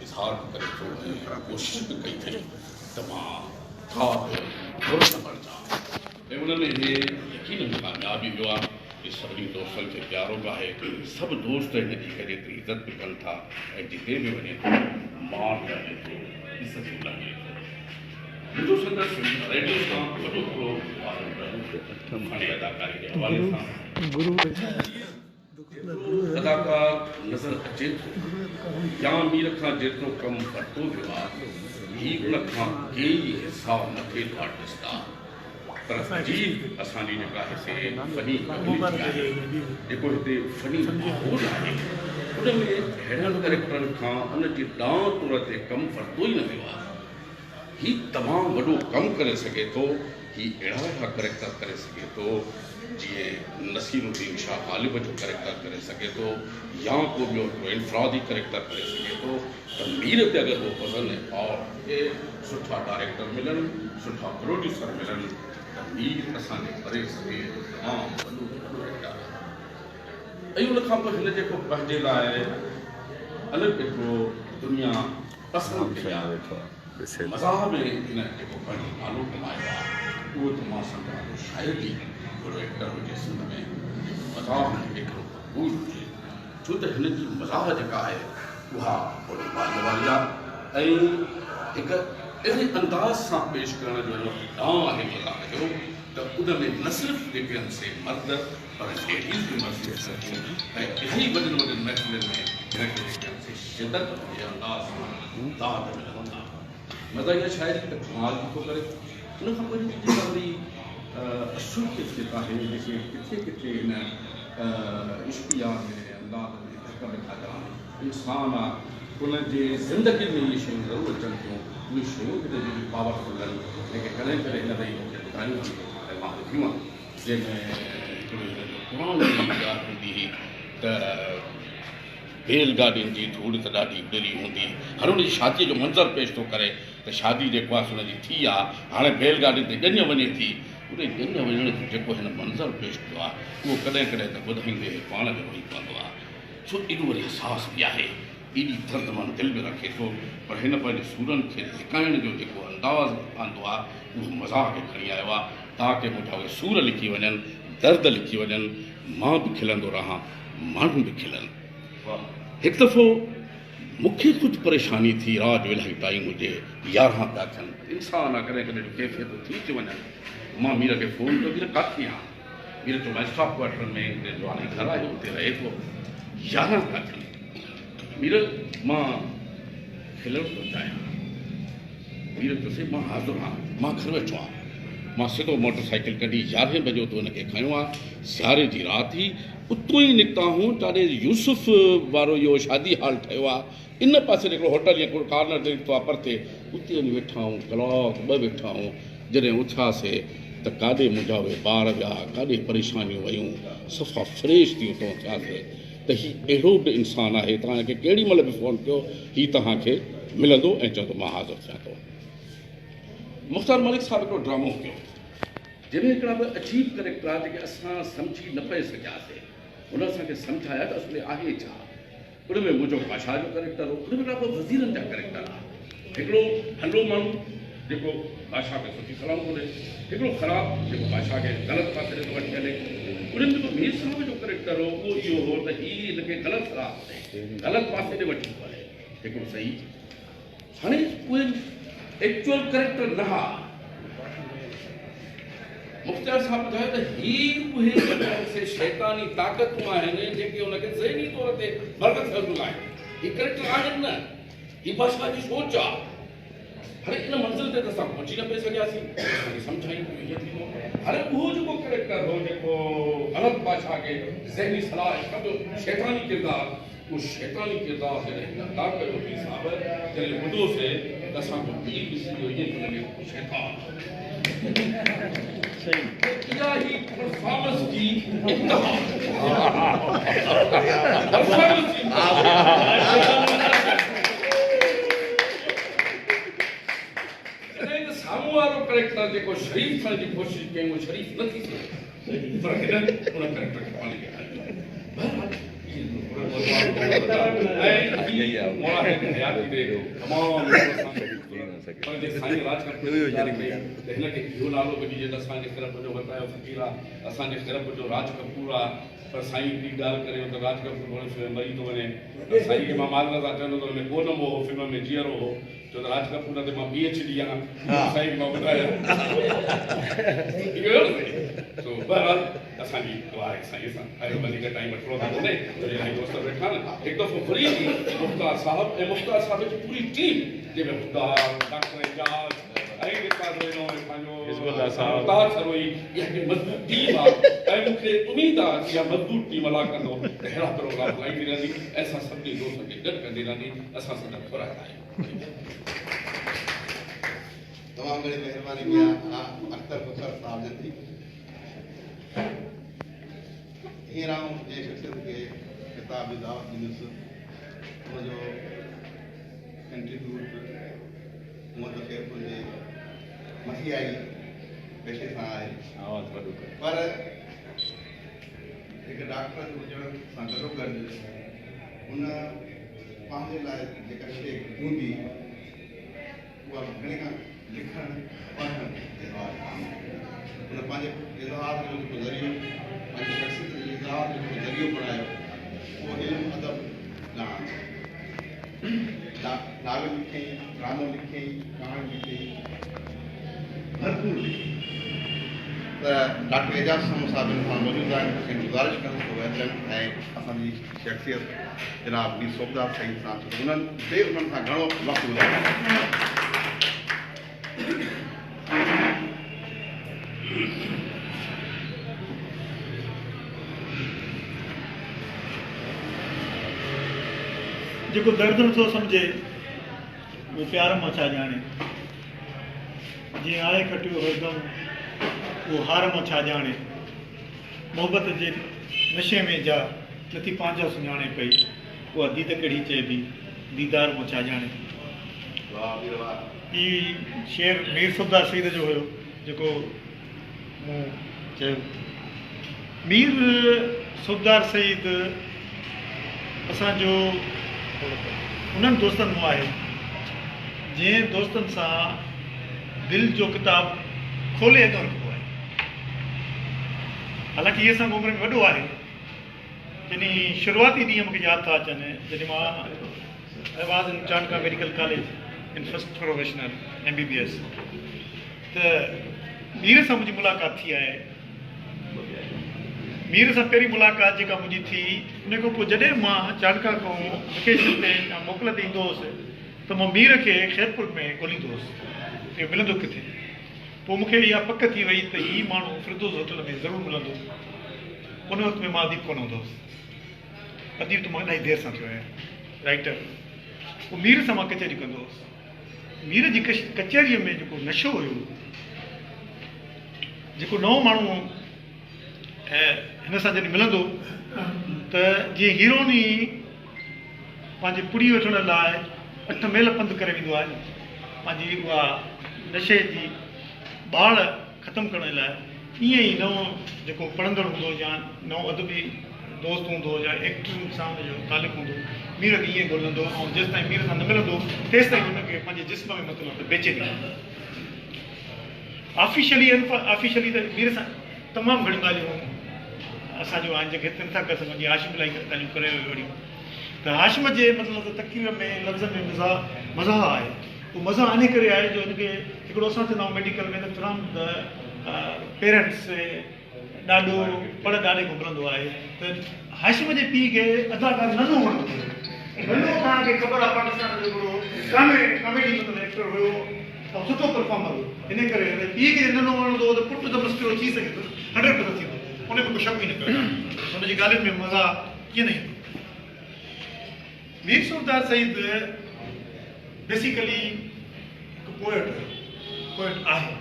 इज़हार करे थो ऐं कोशिशि बि कई अथई त मां का बि बुर न बणिजां ऐं उन में हे यकीनन कामयाबी वियो आहे कि सभिनी दोस्तनि खे प्यारो बि आहे। सभु दोस्त हिन जी एतिरी इज़त बि कनि था ऐं जिते बि वञे थो मान लॻे थो, इज़त बि लॻे थो। मुंहिंजो संदसि रेडियो सां वॾो हिकिड़ो हाणे अदाकारी जे हवाले सां अदाकार नज़र अचे थो या मीर खां जेतिरो कमु वरितो वियो आहे ही उन खां केई हिसाब न थिए था ॾिसंदा, पर अजीब असांजी जेका हिते फनी आहे जेको हिते फनी माहौल आहे उन में अहिड़नि कैरेक्टरनि खां उन जी ॾांहुं तौर ते कमु वरितो ई न वियो आहे। ही तमामु वॾो कमु करे सघे थो, ही अहिड़ा कैरेक्टर करे सघे थो जीअं नसीरुद्दीन शाह ग़ालिब जो कैरेक्टर करे सघे थो या को ॿियो इनफरादी कैरेक्टर करे सघे थो। त मीर ते अगरि उहो वज़न और के सुठा डायरेक्टर मिलनि, सुठा प्रोड्यूसर मिलनि त मीर असांजे करे सघे तमामु वॾो कैरेक्टर आहे। ऐं उन खां पोइ हिन जेको पंहिंजे लाइ अलॻि हिकिड़ो दुनिया पसंदि कई आहे मज़ाह में हिन जेको पंहिंजो नालो कमायो आहे उहो त मां सम्झां थो शायदि ई हिकिड़ो एक्टर हुजे सिंध में मज़ाह में हिकिड़ो मक़बूल हुजे, छो त हिन जी मज़ाह जेका आहे उहा वॾी वाली वारी आहे ऐं हिकु अहिड़े अंदाज़ सां पेश करण जो ॾांहुं आहे मज़ाह जो त उन में न सिर्फ़ु जेके आहिनि से मर्द पर लेडीज़ बि मौजूदु आहिनि ऐं इलाही वॾनि वॾनि महफ़िलुनि में हिनखे जेके आहिनि से शिदत जे अंदाज़ सां दाद मिलनि था। मज़ाहिया शायदि त कमाल बि थो करे। उन खां पोइ जेका वरी असुलकियत आहे जेके किथे किथे हिन इश्किया में अंदाज़ में धक वेठा करणु इंसान आहे उनजे ज़िंदगी में इहे शयूं ज़रूरु अचनि थियूं। उहे शयूं बि जेके पावरफुल आहिनि जेके कॾहिं कॾहिं हिन ताईं मूंखे ॿुधायूं ऐं मां ॿुधियूं आहिनि जंहिंमें हिकिड़ो हिन जो पुराणो ॻाल्हि हूंदी हुई त बैलगाॾियुनि जी धूड़ त ॾाढी उॾरी हूंदी। हर हुन जी शादीअ जो मंज़र पेश थो करे त शादी जेको आहे हुनजी थी आहे, हाणे बैलगाॾियुनि ते ॼञ वञे थी। उन ॼञ वञण जो जेको हिन मंज़र पेश कयो आहे उहो कॾहिं कॾहिं त ॿुधाईंदे पाण जो रोई पवंदो आहे, छो एॾो वरी अहसासु बि आहे, एॾी दर्दमंद दिलि बि रखे थो। पर हिन पंहिंजे सूरनि खे लिकाइण जो जेको अंदाज़ आंदो आहे उहो मज़ाक खे खणी आयो आहे ताकी मुंहिंजा उहे सूर लिखी वञनि, दर्द लिखी वञनि, मां बि खिलंदो रहां, माण्हू बि खिलनि। हिकु दफ़ो मूंखे कुझु परेशानी थी, रात जो इलाही टाइम हुजे, 11 पिया थियनि, इंसान आहे कॾहिं कॾहिं कैफ़ियत थी थी वञनि। मां मीर खे फ़ोन कयो, मीर किथे आहे? मीर चयो मां स्टाफ क्वार्टर में जो हाणे घर आहे उते रहे थो। 11 पिया थियनि, मीर मां खिलणु थो चाहियां। मीर चयोसीं मां हाज़ुरु आहियां, मां घर वेठो आहियां। मां सिधो मोटरसाइकिल कढी 11 बजे तो हुनखे खयो आहे। सियारे जी राति हुई, उतो ई निकिता हूं जाॾे यूसुफ वारो इहो शादी हाल ठहियो आहे। इन पासे हिकिड़ो होटल या कोई कार्नर निकितो आहे परते, उते वञी वेठा आहियूं, कलाक 2 वेठा आहियूं। जॾहिं उथियासीं त काॾे मुंहिंजा उहे ॿार विया, काॾे परेशानियूं वयूं, सफ़ा फ्रेश थी उतां थियासीं त हीउ अहिड़ो बि इंसानु आहे, तव्हांखे केॾी महिल बि फ़ोन कयो हीउ तव्हांखे मिलंदो ऐं चवंदो मां हाज़िर थियां थो। मुख़्तार मलिक साहिब हिकिड़ो ड्रामो कयो जंहिंमें हिकिड़ा बि अजीब कैरेक्टर आहे जेके असां सम्झी न पए सघियासीं। हुन असांखे सम्झाया त असुल आहे छा। उन में मुंहिंजो बादशाह जो कैरेक्टर हो, उन में हिकिड़ा वज़ीरनि जा कैरेक्टर आहे। हिकिड़ो हलो माण्हू जेको बादशाह खे सुठी सलाह कोन्हे, हिकिड़ो ख़राबु जेको बादशाह खे ग़लति पासे ते वठी हले। उन्हनि जेको मीर साहिब जो कैरेक्टर हो उहो इहो हो त हीउ हिनखे ग़लति सलाह ग़लति पासे ते वठी वञे, हिकिड़ो सही। हाणे उहे एक्चुअल कैरेक्टर न हा। मुख़्तियार साहब ॿुधायो त हीउ उहे से शैतानी ताक़तूं आहिनि जेके हुनखे ज़हनी तौर ते बर्ग थियलु आहिनि। हीउ कैरेक्टर आहिनि न, हीउ बादशाह जी सोच आहे। हाणे इन मंज़िल ते त असां पहुची न पई सघियासीं, असांखे सम्झायूं ईअं थींदो। हाणे उहो जेको कैरेक्टर हो जेको ग़लति बादशाह खे ज़हनी सलाह सभु शैतानी किरदारु, उहो शैतानी किरदारु जॾहिं अदा कयो पीर साहिब, जॾहिं ॿुधोसीं त असांजो पीर ॾिसी वियो ईअं थो लॻे शैतान। इहा ही परफॉर्मेंस जी परफॉर्मेंस जी साम्हूं वारो करेक्टर जेको शरीफ़ थियण जी कोशिशि कयूं उहो शरीफ़ न थी सघे पर हिननि उन करेक्टर खे पाणी खे हयाती ॾे तमामु पंहिंजे साईं राजकट हिनखे इहो नालो ॿुधी जॾहिं असांजे ख़िरप जो वतायो फ़क़ीर आहे असांजे ख़िरप जो राज कपूर आहे पर साईं ॿी ॻाल्हि करे त राज कपूर मरी थो वञे साईं खे मां माज़रत सां चवंदो त हुन में कोन हो फिल्म में जीअरो हो छो त राज कपूर ते मां PhD आहियां साईं खे मां ॿुधायां तो बहरहाल असांजी दुआ आहे साईं सां अरे वधीक टाइम वठिणो थो कोन्हे इलाही दोस्त वेठा आहिनि हिकु दफ़ो वरी मुख़्तार साहिबु ऐं मुख़्तार साहिब जी पूरी टीम जंहिंमें मुख़्तार डॉक्टर एजाज ऐं सरोई इहा हिकु मज़बूत टीम आहे ऐं मूंखे उमेद आहे कि इहा मज़बूत टीम अला कंदो त अहिड़ा प्रोग्राम हलाईंदी रहंदी ऐं असां सभिनी दोस्तनि खे गॾु कंदी रहंदी असां सॼा खुराक आहियूं तमामु घणी महिरबानी कया अख्तर फ़खर साहब जन जी हींअर आऊं जंहिं शख़्सियत खे किताब जी दावत ॾिनुसि उनजो कंट्रीब्यूट हूअं त ख़ैर जे मसीहाई पेशे सां आहे पर हिकु डॉक्टर जो हुजण सां गॾोगॾु हुन पंहिंजे लाइ जेका शइ हूंदी उहा घणे खां लिखणु पढ़णु इज़हार हुन पंहिंजे इज़हार जो जेको ज़रियो पंहिंजी शख़्सियत जो इज़हार जो जेको ज़रियो बणायो उहो इल्मु अदब नावल लिखियईं ड्रामो लिखियईं कहाणी लिखियईं भरपूर लिखी त डॉक्टर एजाज साहब सां मौजूदु आहिनि कंहिं गुज़ारिश कंदुसि उहे अचनि ऐं असांजी शख़्सियत जनाब मीर सोबदार सईद सां उन्हनि सां घणो वक़्तु गुज़ारियो जेको दर्द नथो सम्झे उहो प्यार मां छा ॼाणे जीअं आहे खटियो हरदम उहो हार मां छा ॼाणे मोहबत जे नशे में जा नथी पंहिंजा सुञाणे पई उहा दीद कहिड़ी चइबी दीदार मां छा ॼाणे ही शेर मीर सुबदार सईद जो हुयो जेको मूं चयो मीर सुबदार सईद असांजो उन्हनि दोस्तनि मां आहे जंहिं दोस्तनि सां दिलि जो किताबु खोले न रखिबो आहे हालांकि इहे असांखे उमिरि में वॾो आहे जॾहिं शुरूआती ॾींहं मूंखे यादि था अचनि जॾहिं मां आवाज़ इन चाणका मेडिकल कॉलेज इन फर्स्ट प्रोफेशनल MBBS त मीर सां मुंहिंजी मुलाक़ात थी आहे मीर सां पहिरीं मुलाक़ात जेका मुंहिंजी थी उन खां पोइ जॾहिं मां चाणका खां वेकेशन ते मोकल ते ईंदो हुउसि त मां मीर खे ख़ैरपुर में ॻोल्हींदो हुउसि कि मिलंदो किथे पोइ मूंखे इहा पक थी वई त हीउ माण्हू फिरदौस होटल में ज़रूरु मिलंदो उन वक़्तु में मां अदीब कोन हूंदो हुउसि अदीब त मां इलाही देरि सां थियो आहियां राइटर पोइ मीर सां मां कचहरी कंदो हुउसि मीर जी कचहरीअ में जेको नशो हुयो जेको नओं माण्हू हिन सां जॾहिं मिलंदो त जीअं हीरोनी पंहिंजी पुड़ी वठण लाइ 8 मेल पंधु करे वेंदो आहे पंहिंजी उहा नशे जी ॿाड़ ख़तमु करण लाइ ईअं ई नओं जेको पढ़ंदड़ हूंदो या नओं अदबी दोस्त हूंदो या एक्टिंग सां हुनजो तालुक़ु हूंदो मीर खे ईअं ॻोल्हंदो ऐं जेसि ताईं मीर सां न मिलंदो तेसि ताईं हुनखे पंहिंजे जिस्म में मतिलबु बेचैनी ऑफिशियली त मीर सां तमामु घणियूं ॻाल्हियूं असांजो आहिनि जेके हिते नथा करे सघूं जीअं हाशिम इलाही ॻाल्हियूं करे वठियूं त हाशिम जे मतिलबु तक़रीर में लफ़्ज़नि में मज़ा आहे उहो मज़ा आने करे आहे जो हिनखे हिकिड़ो असां चवंदा आहियूं मेडिकल में त फ्रॉम द पेरेंट्स ॾाढो पढ़ ॾाढे खां मिलंदो आहे त हाशिम जे पीउ खे अदाकार नंढो वणंदो हुयो नंढो तव्हांखे ख़बर आहे पाकिस्तान जो हिकिड़ो कॉमेडी मतिलबु एक्टर हुयो ऐं सुठो परफॉर्मर हुयो इन करे पीउ खे नंढो वणंदो हो त पुटु त मस्किरो थी सघे थो 100% थींदो उन में को शक ई न कयो हुनजी ॻाल्हियुनि में मज़ा कीअं न ईंदो मीर सुबदार सईद बेसिकली हिकु पोएट आहे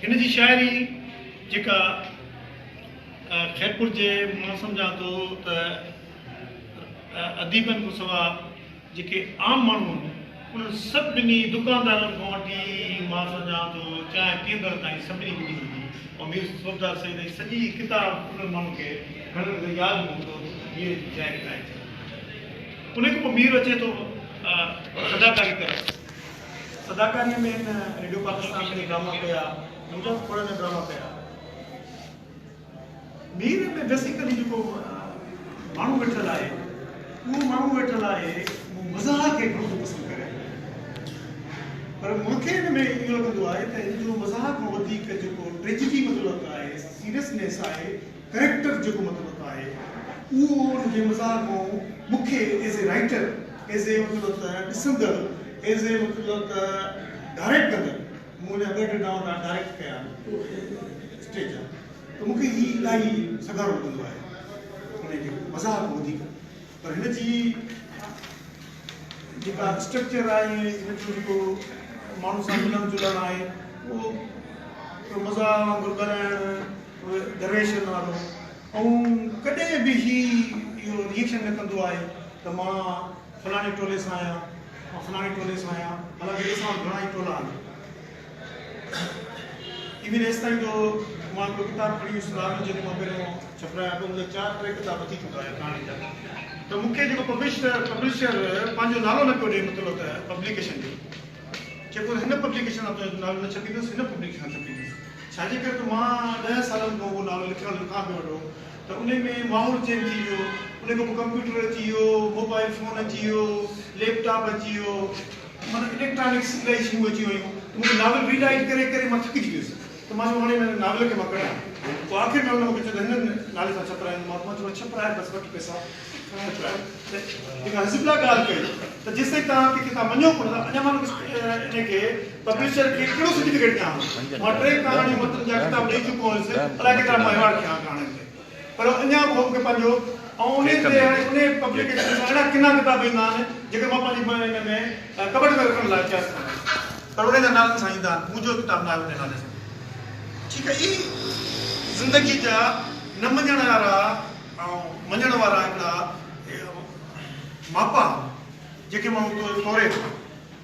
हिन जी शाइरी जेका खैरपुर जे मां सम्झां थो त अदीबनि खां सवाइ जेके आम माण्हू आहिनि उन्हनि सभिनी दुकानदारनि खां वठी मां सम्झां थो चांहि पीअंदड़ ताईं सभिनी खे ॾिनी ऐं मीर सोबदार साईं जी सॼी किताब उन्हनि माण्हुनि खे घणनि खे यादि हूंदो मीर जी चांहि ठाहे उन खां पोइ मीर अचे थो अदाकारी करे अदाकारीअ में हिन रेडियो पाकिस्तान में ड्रामा कया मुंहिंजा खोड़ में ड्रामा कया मीर में बेसिकली जेको माण्हू वेठल आहे उहो माण्हू वेठल आहे उहो मज़ाक खे घणो पसंदि करे पर मूंखे हिन में इहो लॻंदो आहे त हिन जो मज़ाक खां वधीक जेको ट्रेजिडी मतिलबु आहे सीरियसनेस आहे करेक्टर जेको मतिलबु आहे उहो हुनजे मज़ाक मां मूंखे as a writer as a मतिलबु त ॾिसंदड़ एज़ ए मतिलबु त डायरेक्ट कंदड़ मुंहिंजा गॾु डायरेक्ट कया स्टेज आहे त मूंखे हीअ इलाही सगारो लॻंदो आहे हुनजे मज़ाक खां वधीक पर हिन जी जेका स्ट्रक्चर आहे हिन जो जेको माण्हू सां मिलणु जुलणु आहे उहो मज़ाक वांगुरु ॻाल्हाइणु दरवेशनि वारो ऐं कॾहिं बि इहो रिएक्शन न कंदो आहे त मां फलाणे टोले सां आहियां मां फलाणे टोले सां आहियां हालांकि ॾिसां घणा ई टोला आहिनि इवन एसि ताईं जो मां हिकिड़ो किताबु खणी वियुसि जेको मां पहिरियों छपिराया पोइ मुंहिंजा 4-3 किताब थी चुका आहिनि कहाणी जा त मूंखे जेको पब्लिशर पंहिंजो नालो न पियो ॾिए मतिलबु त पब्लिकेशन जो जेको हिन पब्लिकेशन जो नालो न छपींदुसि हिन पब्लिकेशन छपींदुसि छाजे करे त मां 10 सालनि खां उहो नालो लिखां पियो वेठो त उन में माहौल चेंज थी वियो उन खां पोइ कंप्यूटर अची वियो मोबाइल फोन अची वियो लैपटॉप अची वियो माना इलेक्ट्रॉनिक्स इलाही शयूं अची वियूं मूंखे नावल रीराइट करे करे मां थकिजी वियुसि त मां हाणे हिन नावल खे मां कढां पोइ आख़िर में हुन मूंखे चयो त हिन नाले सां छपराइनि मां चयो छपराए बसि वठी पैसा जेका हज़िबला ॻाल्हि कई त जेसिताईं तव्हांखे किताब मञो कोन था अञा मां इनखे पब्लिशर खे कहिड़ो सर्टिफिकेट ॾियां मां 3 कहाणी मतिलबु जा किताब ॾेई चुको हुयुसि अलाए केतिरा मां एवार्ड कयां कहाणियुनि खे पर अञा पोइ मूंखे पंहिंजो ऐं उन पब्लिकेशन सां अहिड़ा किना किताब ईंदा आहिनि जेके मां पंहिंजी हिन में कबट में रखण लाइ चाहियां पर उन जे नालनि सां ईंदा आहिनि मुंहिंजो किताब न आहे उन नाले सां ठीकु आहे इहे ज़िंदगी जा न मञण वारा ऐं मञण वारा हिकिड़ा मापा जेके माण्हू तोरे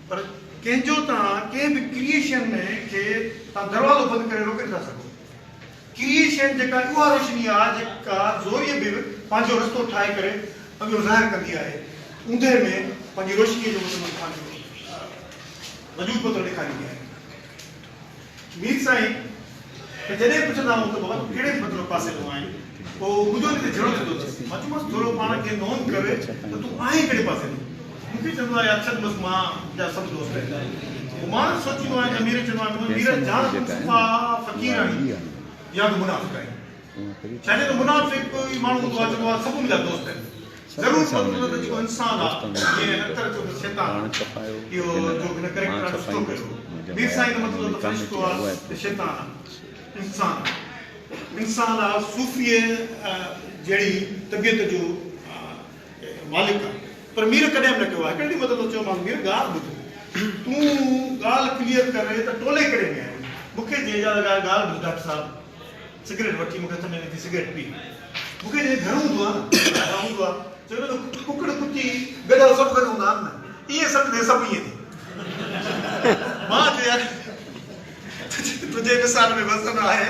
पर कंहिंजो तव्हां कंहिं बि क्रिएशन में खे तव्हां दरवाज़ो बंदि करे रोके नथा सघो क्रिएशन जेका उहा रोशनी आहे जेका ज़ोरीअ बि पंहिंजो रस्तो ठाहे करे पंहिंजो ज़ाहिर कंदी आहे ऊंदहि में पंहिंजी रोशनीअ जो मतिलबु पंहिंजो वजूद पतो ॾेखारींदी आहे मीर साईं जॾहिं पुछंदा आहियूं त बाबा कहिड़े मतिलबु पासे जो आहीं पोइ मुंहिंजो हिते झड़ो थींदो मां चयोमांसि थोरो पाण खे नोन करे त तूं आहीं कहिड़े पासे जो मूंखे चवंदो आहे अक्षर बसि मां जा सभु दोस्त आहिनि मां सोचींदो आहियां त मीर चवंदो आहे मीर जान फ़क़ीर आहीं या त मुनाफ़िक़ आहीं छाजे त मुनाफ़िक़ कोई माण्हू हूंदो आहे चवंदो आहे सभु मुंहिंजा दोस्त आहिनि ज़रूरु मतिलबु त जेको इंसानु आहे जीअं अतर जो शैतान इहो जो हिन करेक्टर सुठो कयो मीर साईं जो मतिलबु त फ़रिश्तो आहे त शैतान आहे इंसान आहे सूफ़ीअ जहिड़ी तबियत जो मालिक आहे पर मीर कॾहिं बि न कयो आहे हिकिड़े ॾींहुं मतिलबु चयो मां मीर ॻाल्हि ॿुध तूं ॻाल्हि क्लियर करे त टोले करे में आहीं मूंखे जे ॻाल्हि ॿुध डॉक्टर साहिबु सिगरेट वठी मूंखे हथ में नथी सिगरेट पी मूंखे जे घर हूंदो आहे चयो त कुकड़ कुती गॾा सभु गॾु हूंदा आहिनि न इहे सभु ईअं थी मां चयो तुंहिंजे मिसाल में वज़न आहे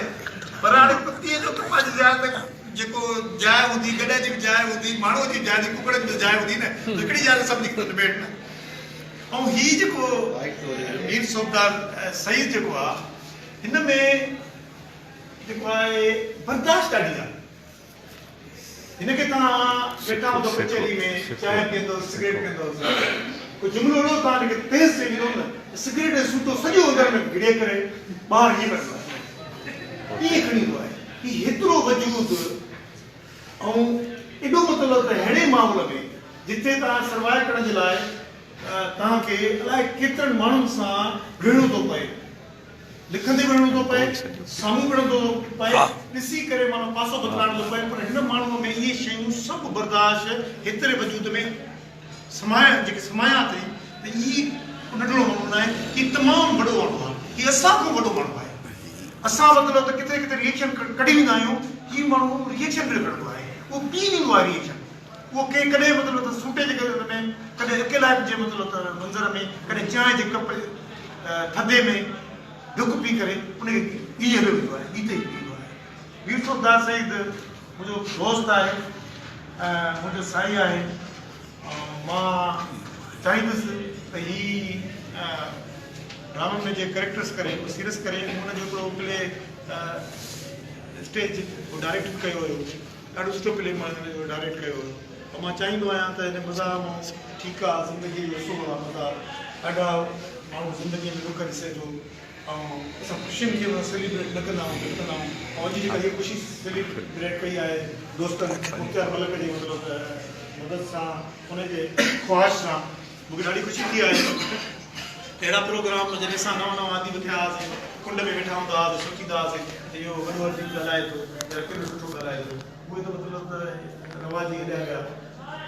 पर हाणे कुतीअ जो त पंहिंजी जाइ ते जेको जाइ हूंदी गॾे जी बि जाइ हूंदी माण्हूअ जी जाइ हूंदी कुकड़ जी जाइ हूंदी न हिकिड़ी जाइ सभु निकितो निबेड़ न ऐं हीउ जेको मीर सोबदार सईद जेको आहे हिन में जेको आहे बर्दाश्त ॾाढी आहे हिनखे तव्हां वेठा हूंदो कचहरी में चांहि पीअंदो सिगरेट पीअंदो कोई जुमिलो अहिड़ो तव्हां हिनखे तेज़ चई ॾींदो न सिगरेट जो सूटो सॼो उधर में गिड़े करे ॿाहिरि ईअं कढंदो आहे ईअं खणी ईंदो आहे की हेतिरो वजूद ऐं एॾो मतिलबु त अहिड़े माहौल में जिते तव्हां सर्वाइव करण जे लाइ तव्हांखे अलाए केतिरनि माण्हुनि सां विढ़णो थो पए लिखंदे विढ़णो थो पए साम्हूं विढ़णो थो पए ॾिसी करे माण्हू पासो बदिलाइणो थो पए पर हिन माण्हूअ में इहे शयूं सभु बर्दाश्त हेतिरे वजूद में जेके समाया अथई त इहे नंढड़ो माण्हू न आहे ही तमामु वॾो माण्हू आहे ही असां खां वॾो माण्हू आहे असां मतिलबु त किथे किथे रिएक्शन कढी वेंदा आहियूं, हीउ माण्हू रिएक्शन बि कढंदो आहे, उहो पी वेंदो आहे रिएक्शन, उहो कंहिं कॾहिं मतिलबु त सूटे जे हुन में, कॾहिं अकेला जे मतिलबु त मंज़र में, कॾहिं चांहि जे कप थधे में ढुक पी करे उनखे गीजे बि वेंदो आहे, गीते ई वेंदो आहे। वीर सूरदास सईद मुंहिंजो दोस्त आहे, मुंहिंजो साईं आहे। मां चाहींदुसि त हीअ ड्रामनि में जे करेक्टर्स करे सीरियस करे हुनजो हिकिड़ो प्ले स्टेज डायरेक्ट कयो हुयो, ॾाढो सुठो प्ले मां हिनजो डायरेक्ट कयो हुयो। त मां चाहींदो आहियां त हिन मज़ा मां ठीकु आहे, ज़िंदगी जो असुल आहे, मज़ा ॾाढा माण्हू ज़िंदगीअ में दुख ॾिसे थो, ऐं असां ख़ुशियुनि खे सेलिब्रेट न कंदा आहियूं, कंदा आहियूं। ऐं अॼु जेका हीअ ख़ुशी सेलिब्रेट कई आहे दोस्तनि मुख़्तियार मलिक जे मतिलबु मदद सां, उनजे ख़्वाहिश सां, मूंखे ॾाढी ख़ुशी थी आहे। अहिड़ा प्रोग्राम जॾहिं असां नवां नवां आदि थिया हुआसीं, कुंड में वेठा हूंदा हुआसीं, सोचींदा हुआसीं त इहो वॾो अजीब ॻाल्हाए थो, केॾो सुठो ॻाल्हाए थो, उहे त मतिलबु त नवाज़ी हेॾा विया।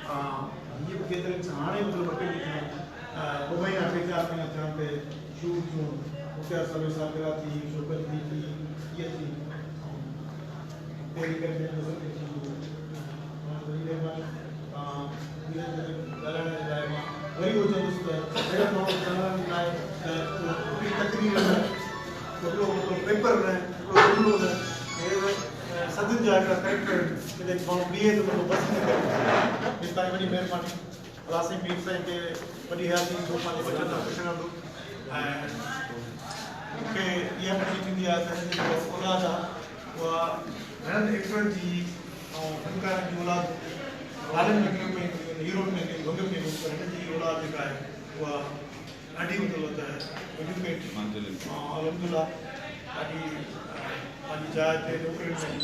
हीअ बि केतिरे हाणे मतिलबु ॿ टे ॾींहं थिया, 2 महीना 3-4 महीना थिया पे शूट थियूं, मुख़्तियार सालगिरह थी, शोकत थी, हीअ थी, पहिरीं करे ॻाल्हाइण जे लाइ मां वरी उहो चवंदुसि त अहिड़ा माण्हू ॻाल्हाइण लाइ पूरी तकरीर न, हिकिड़ो पेपर न, हिकिड़ो जुमिलो न, सदियुनि जा हिकिड़ा करेक्टर जॾहिं माण्हू बीहे त उहो बसि न करे। इस ताईं वॾी महिरबानी अलाह साईं पीर साईं खे वॾी हयाती जो पंहिंजे बचनि सां ख़ुशि रहंदो। ऐं मूंखे इहा ख़ुशी थींदी आहे त हिन जो औलाद आहे उहा घणनि एक्टरनि जी ऐं फनकारनि जी औलाद वारनि में कयूं में हीरो में कयूं भॻ में कयूं, पर हिन जी औलाद जेका आहे उहा ॾाढी मतिलबु त एजुकेट अलहमदिल्ला ॾाढी पंहिंजी जाइ ते नौकरियुनि में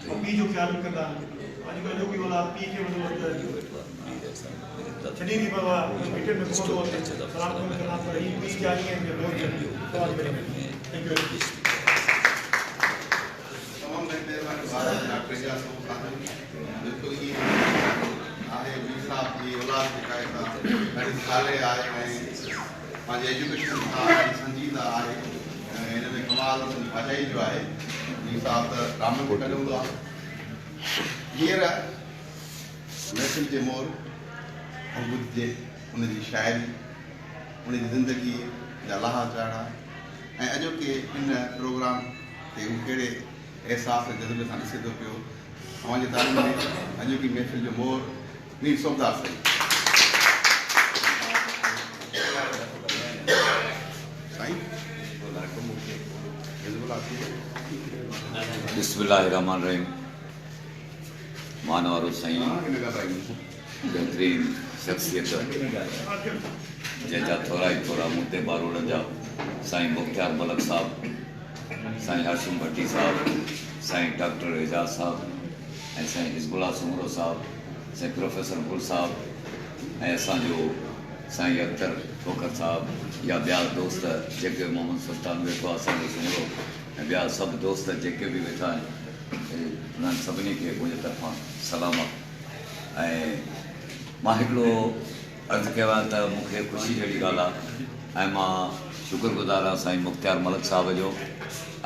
ऐं पीउ जो ख़्यालु कंदा आहिनि। अॼुकल्ह जो बि औलाद पीउ खे मतिलबु छॾी थी बाबा मीटिंग में कोन थो अचे, सलाम कोन कंदा, पर हीअ पीउ जा ॾींहं में बहुत तमामु थैंक यू। तमामु महिरबानी डॉक्टर एजाज़ साहब, बिल्कुलु ई आहे वीर साहब जी औलाद जेका आहे ॾाढी साले आहे ऐं पंहिंजे एजुकेशन सां ॾाढी संजीदा आहे। हिन में कमाल भाॼाई जो आहे, वीर साहब त राम खे कढंदो आहे। हींअर महफ़िल जे मोर ॿुधिजे उनजी शाइरी, उनजी ज़िंदगी जा लाहा चाढ़ा ऐं अॼोके हिन प्रोग्राम ते हू कहिड़े एहसास जज़्बे सां ॾिसे थो पियो। तव्हांजे तारीफ़ में अॼोकी महफ़िल जो मोर वीर सूरदास साईं। बिस्मिल्लाहिर्रहमानिर्रहीम। मान वारो साईं बहितरीन शख्सियत जंहिंजा थोरा ई थोरा मूं ते बारोड़ जा साईं मुख़्तियार मलिक साहब, साईं हाशिम भट्टी साहब, साईं डॉक्टर एजाज़ साहब ऐं साईं हिज़बुल्लाह सुमरो साहब, साईं प्रोफेसर गुल साहब ऐं असांजो साईं अख्तर खोखर साहब या ॿिया दोस्त जेके मोहम्मद सुल्तान वेठो आहे, असांजो सुमरो ऐं ॿिया सभु दोस्त जेके बि वेठा आहिनि, उन्हनि सभिनी खे मुंहिंजे तरफ़ां सलाम। ऐं मां हिकिड़ो अर्ज़ु कयो आहे त मूंखे ख़ुशी जहिड़ी ॻाल्हि आहे ऐं मां शुक्रगुज़ार आहियां साईं मुख़्तियार मलिक साहब जो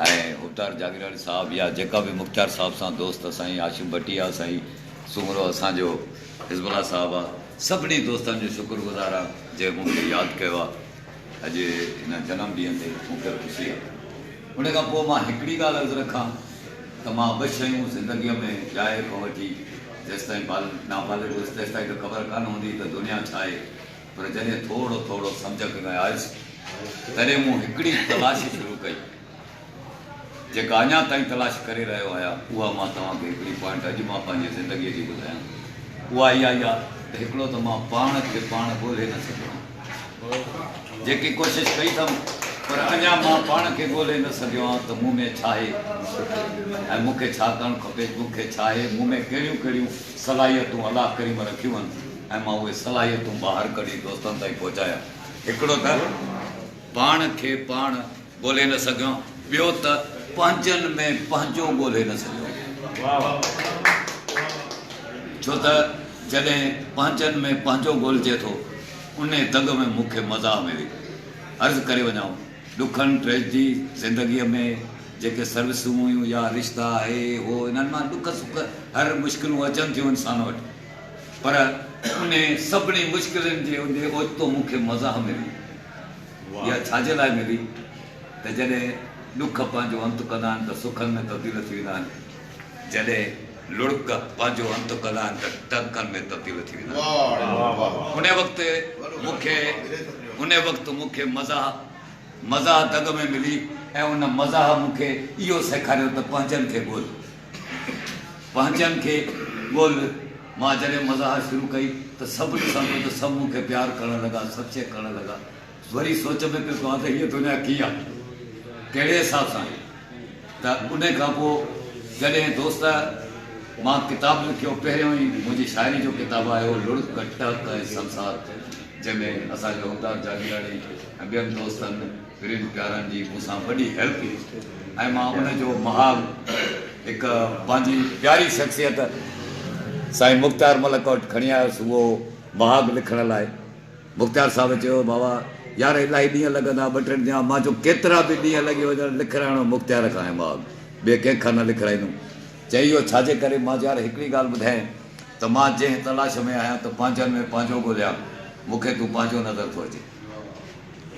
ऐं उतार जागीराणी साहब या जेका बि मुख़्तियार साहब सां दोस्त, साईं हाशिम भट्टी आहे, साईं सुमरो असांजो हिज़बुल्लाह साहब आहे, सभिनी दोस्तनि जो शुक्रगुज़ार आहे जंहिं मूंखे यादि कयो आहे अॼु हिन जनम ॾींहं ते। मूंखे ख़ुशी आहे। उन खां पोइ मां हिकिड़ी ॻाल्हि अर्ज़ु रखां त मां 2 शयूं ज़िंदगीअ में जाइ खां वठी जेसिताईं नाबालिग हुयुसि तेसिताईं त ख़बर कान हूंदी त दुनिया छा आहे, पर जॾहिं थोरो थोरो सम्झ में आयुसि तॾहिं मूं हिकिड़ी तलाश शुरू कई जेका अञा ताईं तलाश करे रहियो आहियां। उहा मां तव्हांखे हिकिड़ी पॉइंट अॼु मां पंहिंजी ज़िंदगीअ जी ॿुधायां। उहा इहा ई आहे त हिकिड़ो त मां पाण खे पाण ॻोल्हे न सघियो, जेकी कोशिशि कई अथमि पर अञा मां पाण खे ॻोल्हे न सघियो आहियां त मूं में छा आहे ऐं मूंखे छा करणु खपे, मूंखे छा आहे, मूं में कहिड़ियूं कहिड़ियूं सलाहियतूं अलाह करीम रखियूं आहिनि ऐं मां उहे सलाहियतूं ॿाहिरि कढी दोस्तनि ताईं पहुचाया। हिकिड़ो त पाण खे पाण ॻोल्हे न सघियो, ॿियो त पंहिंजनि में पंहिंजो ॻोल्हे न सघियो। छो त जॾहिं पंहिंजनि में पंहिंजो ॻोल्हिजे थो उन दग में मूंखे मज़ा मिले। अर्ज़ु करे वञां, ॾुखनि ट्रेजिडी ज़िंदगीअ में जेके सर्विसूं हुयूं या रिश्ता आहे हो इन्हनि मां ॾुख सुख हर मुश्किलूं अचनि थियूं इंसान वटि, पर उन सभिनी मुश्किलुनि जे उन ओचितो मूंखे मज़ा मिली। इहा छाजे लाइ मिली त जॾहिं ॾुख पंहिंजो अंत कंदा आहिनि त सुखनि में तब्दील थी वेंदा आहिनि, जॾहिं लुड़क पंहिंजो अंत कंदा आहिनि त टकनि में तब्दील थी वेंदा आहिनि। उन वक़्तु मूंखे मज़ा दग में मिली ऐं उन मज़ा मूंखे इहो सेखारियो त पंहिंजनि खे ॻोल्हि। मां जॾहिं मज़ा शुरू कई त सभिनी सां त सभु मूंखे प्यारु करणु लॻा, सभु शइ करणु लॻा। वरी सोच में पियो पवां त हीअ दुनिया कीअं आहे, कहिड़े हिसाब सां। त उन खां पोइ जॾहिं दोस्त मां किताबु लिखियो, पहिरियों ई मुंहिंजी शाइरी जो किताबु आयो लुड़क टक ऐं संसार, जंहिंमें असांजो अवतार जागीराणी ऐं ॿियनि दोस्तनि वीरन प्यारनि जी मूंसां वॾी हेल्प कई ऐं मां उनजो महाग हिकु पंहिंजी प्यारी शख़्सियत साईं मुख़्तियार मलक वटि खणी आयुसि उहो महाग लिखण लाइ। मुख़्तियार साहिबु चयो बाबा यार इलाही ॾींहं लॻंदा, 2-3 ॾींहं। मां जो केतिरा बि ॾींहं लॻी वञनि लिखाइणो मुख़्तियार खां आहे, महाग ॿिए कंहिंखां न लिखाईंदुमि। चई इहो छाजे करे? मां यार हिकिड़ी ॻाल्हि ॿुधायां त मां जंहिं तलाश में आहियां त पंहिंजनि में पंहिंजो ॻोल्हियां, मूंखे तूं पंहिंजो नज़र थो अचे,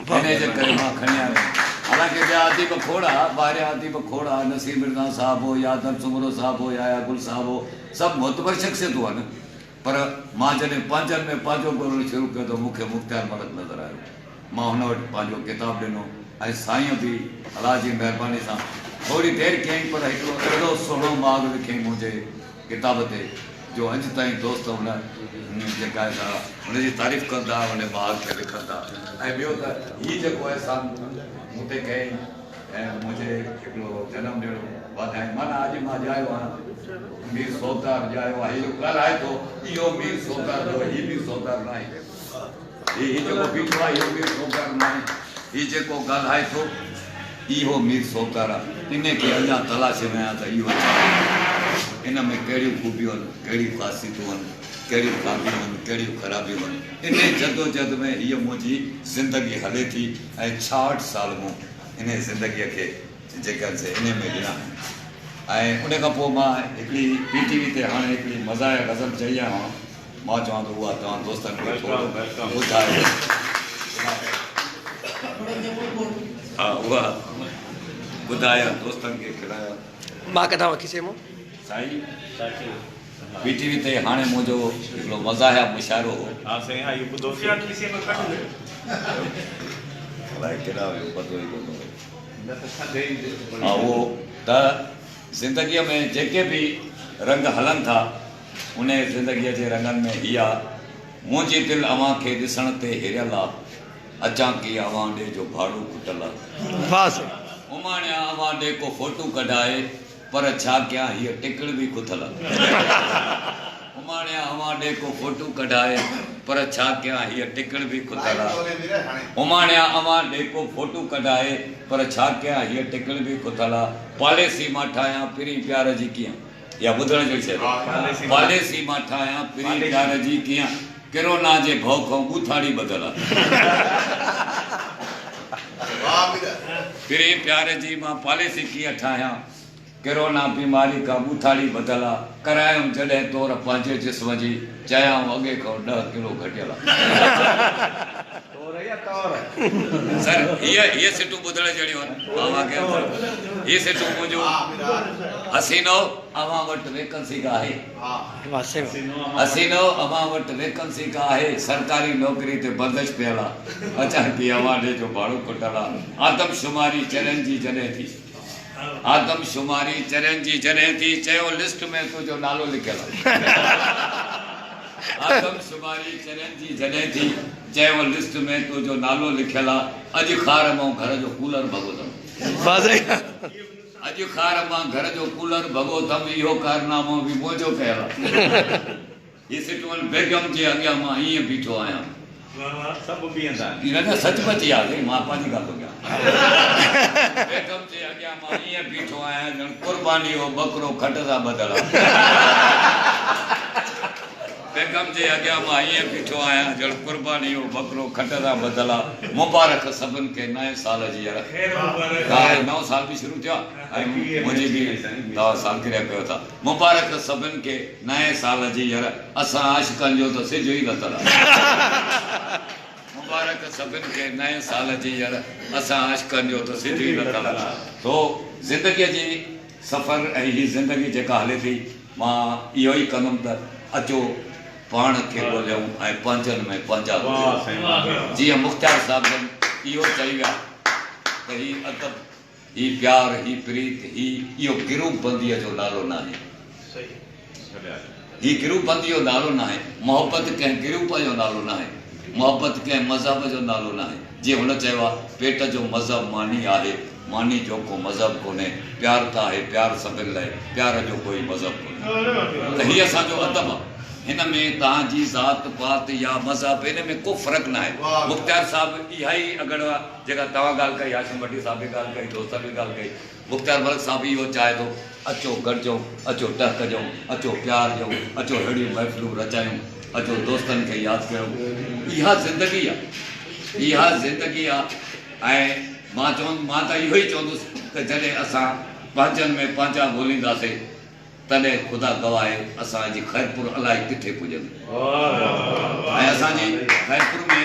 इन जे करे मां खणी आयुमि। हालांकि ॿिया अदीब खोड़ा, ॿाहिरियां अदीब खोड़ा, नसीर मिर्ज़ा साहिबु हो या दर सुमरो साहिबु हो या गुल साहिबु हो, सभु मोतबर शख़्सियतूं आहिनि, पर मां जॾहिं पंहिंजनि में पंहिंजो ॻोल्हणु शुरू कयो त मूंखे मुख़्तियार मलक नज़र आयो। मां हुन वटि पंहिंजो किताबु ॾिनो ऐं साईं बि अलाह जी महिरबानी सां थोरी देरि कयईं, पर हिकिड़ो अहिड़ो सुहिणो माग लिखियईं मुंहिंजे किताब ते जो अॼु ताईं दोस्त हुन जेका आहे हुनजी तारीफ़ कंदा, हुन माग खे लिखंदा। ऐं ॿियो त हीउ जेको अहसान मूं ते कयईं ऐं मुंहिंजे हिकिड़ो जनमु ॾिणु वाधाई, माना अॼु मां ॼायो आहियां मीर सोबदार ॼायो आहे। इहो ॻाल्हाए थो इहो मीर सोबदार जो, हीउ मीर सोबदार न आहे, हीउ जेको बीठो आहे इहो मीर सोबदार न आहे, हीउ जेको ॻाल्हाए थो इहो मीर सोबदार आहे। इन खे अञा तलाश में आहियां त इहो इन में कहिड़ियूं ख़ूबियूं आहिनि, कहिड़ियूं ख़ासियतूं आहिनि, कहिड़ियूं ख़ामियूं आहिनि, कहिड़ियूं ख़राबियूं आहिनि। इन जदोजहद में हीअ मुंहिंजी ज़िंदगी हले थी ऐं 66 साल मूं इन ज़िंदगीअ खे जेका इन में ॾिना। ऐं उन खां पोइ मां हिकिड़ी PTV ते हाणे हिकिड़ी मज़ा गज़ल चई आहियां, मां चवां थो उहा तव्हां दोस्तनि खे थोरो ॿुधायो। हा उहा ॿुधाया दोस्तनि खे खिलाया। मां कथां किसे मूं साईं PTV ते हाणे मुंहिंजो हिकिड़ो मज़ाहिया मुशाइरो हो। हा साईं, हा इहो ॿुधो अलाए केॾा वियो पतो ई कोन। हा उहो त ज़िंदगीअ में जेके बि रंग हलनि था उन ज़िंदगीअ जे रंगनि में हीअ मुंहिंजी दिलि अव्हां खे ॾिसण ते हिरियल आहे, अचां की अव्हां ॾे जो भाड़ो खुटल आहे, उमाणिया अव्हां ॾे को फोटू कढाए पर छा कयां हीअ टिकड़ बि खुथल आहे। उमाणिया अव्हां ॾे को फोटू कढाए पर छा कयां हीअ टिकड़ बि खुथल आहे। उमाणिया अव्हां ॾे को फोटू कढाए पर छा कयां हीअ टिकड़ बि खुथल आहे। पॉलिसी मां ठाहियां पिरी प्यार जी कीअं, या ॿुधण जो शइ, पॉलिसी मां ठाहियां पिरी प्यार जी कीअं, किरोना जे भउ खां ॿूथाड़ी बदल आहे। पिरी प्यार जी मां पॉलिसी कीअं ठाहियां, किरोना बीमारी का ॿूथाड़ी बदल आहे। करायूं जॾहिं तौर पंहिंजे जिस्म जी, चयां अॻे खां 10 किलो घटियल आहे। सर हीअ सिटूं ॿुधण जहिड़ियूं आहिनि। हीअ सिटूं मुंहिंजो हसीनो अव्हां वटि वेकंसी का आहे, हसीनो अव्हां वटि वेकंसी का आहे, सरकारी नौकरी ते बंदिश पियल आहे, अचां की अव्हां ॾे जो भाड़ो खुटल आहे। आदमशुमारी चरनि जी जॾहिं थी, आदमशुमारी चरनि जी जॾहिं थी, चयो लिस्ट में तुंहिंजो नालो लिखियल आहे। आदमशुमारी चरनि जी जॾहिं थी, चयो लिस्ट में तुंहिंजो नालो लिखियल आहे। अॼु खार मां घर जो कूलर भॻो अथमि, अॼु खार मां घर जो कूलर भॻो अथमि, इहो कारनामो बि मुंहिंजो कयल आहे। हीअ सिटूं बेगम जे अॻियां मां हीअं बीठो आहियां। सभु बीहंदा आहिनि, इन सचपच यादि आहे, मां पंहिंजी ॻाल्हि थो कयां। बेगम जे अॻियां मां हीअं बीठो आहियां ॼण कुर्बानी जो बकरो खट सां ॿधल आहे। बेगम जे अॻियां मां ईअं बीठो आहियां ॼण कुर्बानी हो बकरो खट सां ॿधल आहे। मुबारक सभिनि खे नए साल जी नओं साल बि शुरू थियो आहे ऐं मुंहिंजी बि तव्हां सालगिरह कयो था। मुबारक सभिनि खे नए साल जी असां आशिक़नि जो त सिज ई लथल आहे। मुबारक सभिनि खे नए साल जी असां आशिक़नि जो त सिज ई लथल आहे। तो ज़िंदगीअ जी सफ़र ऐं हीअ ज़िंदगी जेका हले थी मां इहो ई कंदुमि त अचो पाण खे ॻोल्हियूं ऐं पंहिंजनि में पंहिंजा जीअं मुख़्तियार साहिब इहो चई विया त हीउ अदब हीउ प्यार हीउ प्रीत इहो गिरूप बंदीअ जो नालो न आहे। हीउ गिरूप बंदीअ जो नालो न आहे। मोहबत कंहिं गिरूप जो नालो न आहे। मोहबत कंहिं मज़हब जो नालो न आहे। जीअं हुन चयो आहे पेट जो मज़हब मानी आहे, मानी जो को मज़हब कोन्हे। प्यार त आहे, प्यार सभिनि लाइ, प्यार जो कोई मज़हब कोन्हे। त हीअ असांजो अदब आहे। हिन में तव्हांजी ज़ात पात या मज़हब हिन में को फ़र्क़ु न आहे। मुख़्तियार साहिब इहा ई अगड़ आहे जेका तव्हां ॻाल्हि कई, हाशिम भट्टी साहिब बि ॻाल्हि कई, दोस्त बि ॻाल्हि कई। मुख़्तियार मलिक साहिब इहो चाहे थो अचो गॾिजूं, अचो टहकजूं, अचो प्यार ॾियूं, अचो अहिड़ियूं महफ़िलूं रचायूं, अचो दोस्तनि खे यादि कयूं। इहा ज़िंदगी आहे, इहा ज़िंदगी आहे। ऐं मां त इहो ई चवंदुसि त जॾहिं असां पंहिंजनि में पंहिंजा ॻोल्हींदासीं तॾहिं ख़ुदा गवाहे असांजी ख़ैरपुर अलाए किथे पुॼंदी। ऐं असांजी ख़ैरपुर में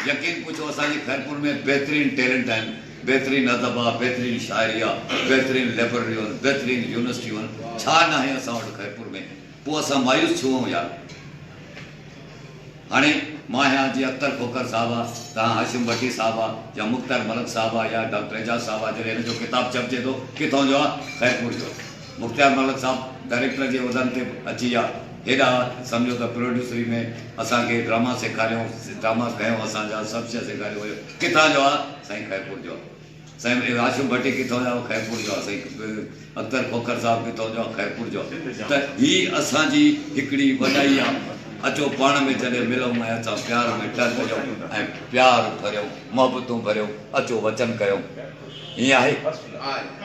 यकीन पुछो असांजी ख़ैरपुर में बहितरीनु टैलेंट आहिनि, बहितरीनु अदब आहे, बहितरीनु शाइरी आहे, बहितरीनु लाइब्रेरियूं आहिनि, बहितरीनु यूनिवर्सिटियूं आहिनि। छा न आहे असां वटि ख़ैरपुर में? पोइ असां मायूस छो आहियूं यार? हाणे मां आहियां जीअं अख्तर खोखर साहिबु आहे, तव्हां हाशिम भट्टी साहिबु आहे, या मुख़्तियार मलिक साहिबु आहे, या डॉक्टर एजाज़ साहिबु आहे। जॾहिं हिन जो किताबु छपिजे थो किथां जो आहे? ख़ैरपुर जो। मुख़्तियार मलिक साहिबु डायरेक्टर जे उहिदनि ते अची विया। हेॾा सम्झो त प्रोड्यूसरी में असांखे ड्रामा सेखारियूं, ड्रामा कयूं, असांजा सभु शइ सेखारियो हुयो। किथां जो आहे? साईं ख़ैरपुर जो आहे। साईं हाशिम भट्टी किथां जो आहे? ख़ैरपुर जो आहे। साईं अख्तर खोखर साहिबु किथां जो आहे? ख़ैरपुर जो। त हीअ असांजी हिकिड़ी वॾाई आहे। अचो पाण में जॾहिं मिलूं ऐं असां प्यार में टहिकजूं ऐं प्यार भरियूं, मोहबतूं भरियूं, अचो वचन कयूं। हीअं आहे।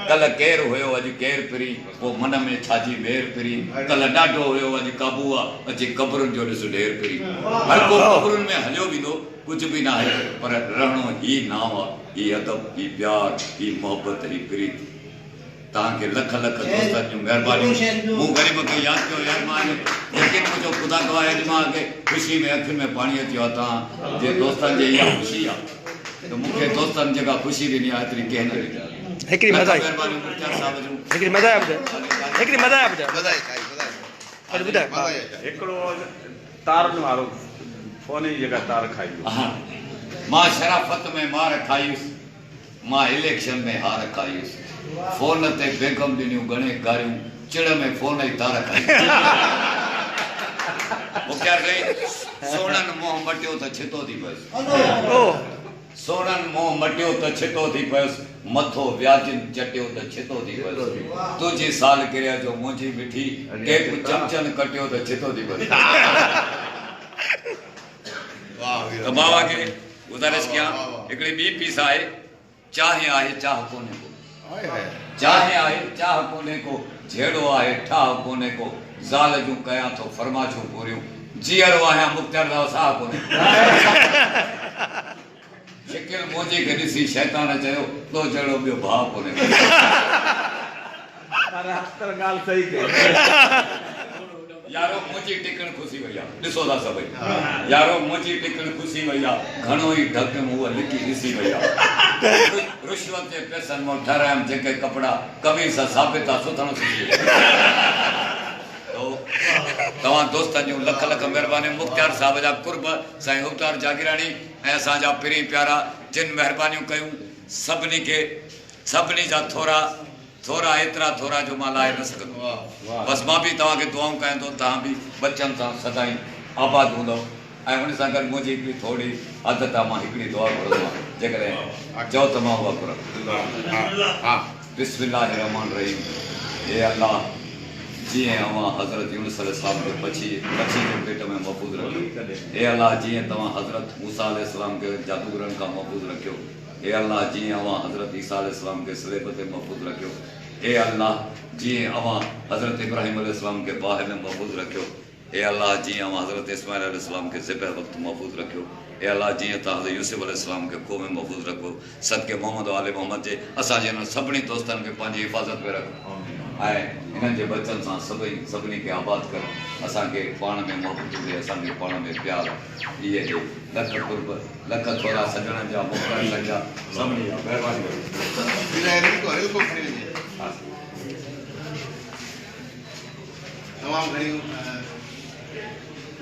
कल्ह केरु हुयो, अॼु केरु पिरी, पोइ मन में छाजी मेर पिरी। कल्ह ॾाढो हुयो, अॼु काबू आहे, अची क़बरुनि जो ॾिस ढेर पिरी। हर को क़बरुनि में हलियो वेंदो, कुझु बि न आहे, पर रहणो ही नाम आहे, ही अदब, ही प्यार, ही मोहबत, ही प्रीत। तव्हांखे लख लख दोस्तनि जूं महिरबानियूं। मूं ग़रीब खे यादि कयो यार, मां यकीन मुंहिंजो ख़ुदा गवाहे अॼु मां ख़ुशी में अखियुनि में पाणी अची वियो आहे। तव्हां जे दोस्तनि जी इहा ख़ुशी आहे त मूंखे दोस्तनि जेका ख़ुशी ॾिनी आहे एतिरी कंहिं न ॾिनी। हिकिड़ी मज़ा महिरबानी मुख़्तियार साहिब जूं। हिकिड़ी मज़ा हिकिड़ो तारनि वारो फोन जी जॻह तार खाई वियो। मां शराफ़त में मार खाईसि, मां इलेक्शन में हार खाईसि। फोन ते बेगम ॾिनियूं घणे गारियूं, चिड़ में फोन ई तार खाई। मुख़्तियार कई सोननि मोह मटियो त छितो थी पियुसि, सोननि मोह मटियो त छितो थी पियुसि, मथो व्याजिन चटियो त छितो थी पियुसि। तुंहिंजी सालगिरह जो मुंहिंजी मिठी केक चमचन कटियो त छितो थी पियुसि। त बाबा खे गुज़ारिश कयां हिकिड़ी ॿी पीस आहे, चाहे आहे चाह कोन्हे को, चाहे आहे चाह कोन्हे को, झेड़ो आहे ठाह कोन्हे को, ज़ाल जूं कयां थो फरमाशूं पूरियूं, जीअरो आहियां मुख़्तियार साहिब साह कोन्हे। शिकिल मुंहिंजी खे ॾिसी शैतान चयो तो जहिड़ो ॿियो भाउ कोन्हे। ॻाल्हि सही कई यारो मुंहिंजी टिकण खुसी वई आहे, ॾिसो था सभई यारो मुंहिंजी टिकण खुसी वई आहे, घणो ई ढक में उहा लिकी ॾिसी वई आहे। रिश्वत जे पैसनि मां ठारायमि जेके कपिड़ा कमीज़ साबित आहे सुथणो सिखी। तव्हां दोस्तनि जूं लख लख महिरबानी। मुख़्तियार साहिब जा कुर्ब साईं उबतार जागीराणी ऐं असांजा पिरी प्यारा जिन महिरबानियूं कयूं सभिनी खे, सभिनी जा थोरा थोरा एतिरा थोरा जो मां लाहे न सघंदो। बसि मां बि तव्हांखे दुआऊं कयां थो, तव्हां बि बचनि सां सदाई आबाद हूंदव। ऐं हुन सां गॾु मुंहिंजी हिकिड़ी थोरी आदत आहे, मां हिकिड़ी दुआ घुरंदो आहियां, जेकॾहिं चओ त मां उहा घुरां। बिस्मिल्लाह रहमान रहीम। हे अल्लाह, जीअं अवां हज़रत यूनुस अलैहिस्सलाम खे पछी जे पेट में महफ़ूज़ रखियो। हे अल्लाह, जीअं तव्हां हज़रत मूसा अलैहिस्सलाम खे जादूगरनि खां महफ़ूज़ रखियो। हे अल्लाह, जीअं अवां हज़रत ईसा अलैहिस्सलाम खे सलेब ते महफ़ूज़ रखियो। हे अल्लाह, जीअं अवां हज़रत इब्राहिम अलैहिस्सलाम खे बाहि में महफ़ूज़ रखियो। ए अल्लाह जियां हज़रत इस्माइल अलैहिस्सलाम के ज़िब्ह वक्त महफूज़ रखियो, ए अल्लाह जियां तव्हां हज़रत यूसुफ अलैहिस्सलाम के ख़ूह में महफूज़ रखो, सदके मोहम्मद आले मोहम्मद जे असांजे हिन सभिनी दोस्तनि खे पंहिंजी हिफ़ाज़त में रखो ऐं हिननि जे बचनि सां सभिनी खे आबाद कर, असांखे पाण में मोहबत हुजे, असांखे पाण में प्यार, इहे लख कुर्ब लख थोरा सजणनि जा मुख़्तलिफ़ जा सभिनी जा महिरबानी करो। तमामु घणियूं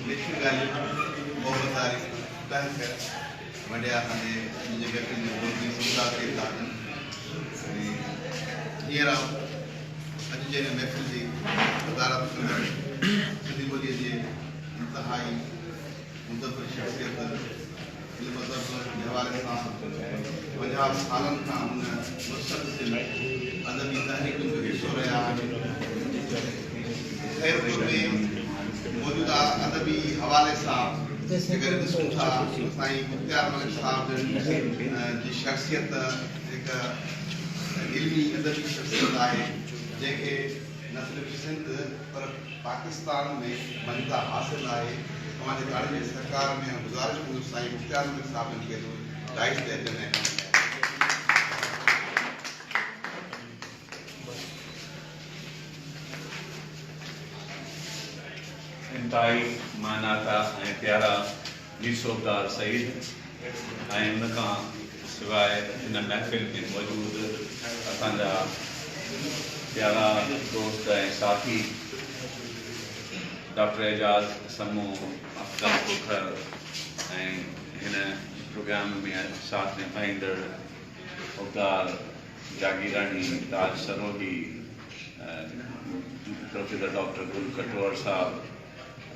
मिठियूं ॻाल्हियूं मोहबत वारी बहस वॾिया असांजे मुंहिंजे व्यक्ति जो मुंहिंजी सुविधा खे था ॾियनि। हींअर अॼु जे हिन महफ़िल जी वज़ारत कंदड़ सिंधी ॿोलीअ जे इंतिहाई मुंतज़िर शख़्सियत इल्म अदब जे हवाले सां 50 सालनि खां हुन मुस्तक़िल अदबी तहरीकुनि जो हिसो रहिया आहिनि। खैरपुर में मौजूदा अदबी हवाले सां अगर ॾिसूं था साईं मुख्तियार मलिक साहब जी शख़्सियत हिकु इल्मी अदबी शख़्सियत आहे जंहिंखे न सिर्फ़ु सिंध पर पाकिस्तान में मञता हासिल आहे। तव्हांजे ॾाढे जे सरकार में गुज़ारिश कंदुसि साईं मुख्तियार मलिक साहब खे डाइस ते अचनि। इंतहाई मानाता ऐं प्यारा यूसुफदार सईद ऐं उन खां सवाइ हिन महफ़िल में मौजूदु असांजा प्यारा दोस्त ऐं साथी डॉक्टर एजाज़ समूह अफ़ज़ल खोखर ऐं हिन प्रोग्राम में साथ निभाईंदड़ उबदार जागीरानी ताज सरोही, प्रोफेसर डॉक्टर गुल कटोर साहब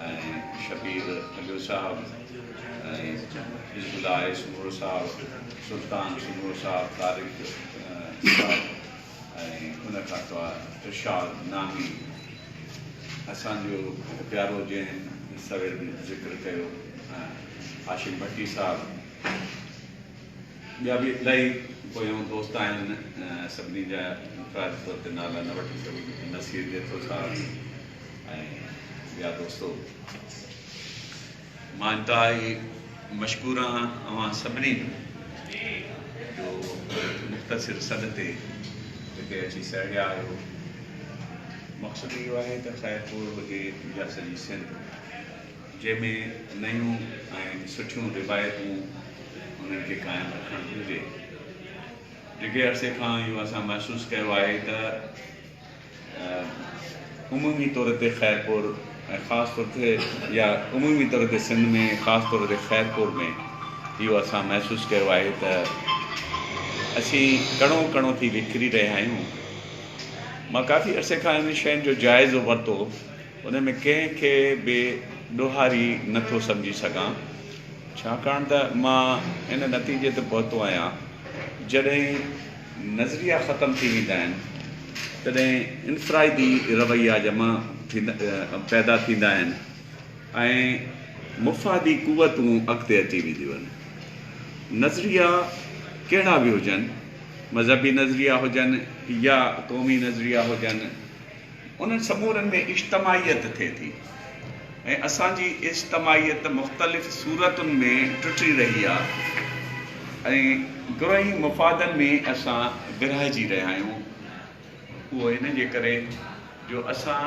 ऐं शबीर अलियो साहब ऐं हिज़्बुल्लाह सुमूरो साहब, सुल्तान सुमूरो साहब, तारिक साहब ऐं उन खां सवाइ इरशाद नामी, असांजो प्यारो जंहिं सवेर ज़िक्र कयो हाशिम भट्टी साहब, ॿिया बि इलाही पोयों दोस्त आहिनि, सभिनी जा इंफरादी तौर ते नाला न वठी सघूं, नसीर जेतो साहब ऐं ॿिया दोस्तो। मां इंतहाई मशकूर आहियां अवां सभिनी जो मुख़्तसिर सॾ ते हिते अची साहिड़िया आहियो। मक़सदु इहो आहे त खैरपुर हुजे या सॼी सिंध जंहिंमें नयूं ऐं सुठियूं रिवायतूं उन्हनि खे क़ाइमु रखणु घुरिजे। जेके अरसे खां इहो असां महसूसु कयो आहे त उमूमी तौर ते खैरपुर ऐं ख़ासि तौर ते या उमूमी तौर ते सिंध में ख़ासि तौर ते खैरपुर में इहो असां महसूसु कयो आहे त असीं कणो कणो थी विकिरी रहिया आहियूं। मां काफ़ी अरसे खां इन शयुनि जो जाइज़ो वरितो, उन में कंहिंखे बि ॾोहारी नथो सम्झी सघां, छाकाणि त मां इन नतीजे ते पहुतो आहियां जॾहिं नज़रिया ख़तमु थी वेंदा आहिनि तॾहिं इनफ़रादी रवैया जमा पैदा थींदा आहिनि ऐं मुफ़ादी क़ुवतूं अॻिते अची वेंदियूं आहिनि। नज़रिया कहिड़ा बि हुजनि, मज़हबी नज़रिया हुजनि या क़ौमी नज़रिया हुजनि, उन्हनि समूरनि में इज्तमाहियत थिए थी ऐं असांजी इज्तमाहियत मुख़्तलिफ़ सूरतुनि में टुटी रही आहे ऐं घणई मुफ़ादनि में असां विरहाइजी रहिया आहियूं। उहो इन जे करे जो असां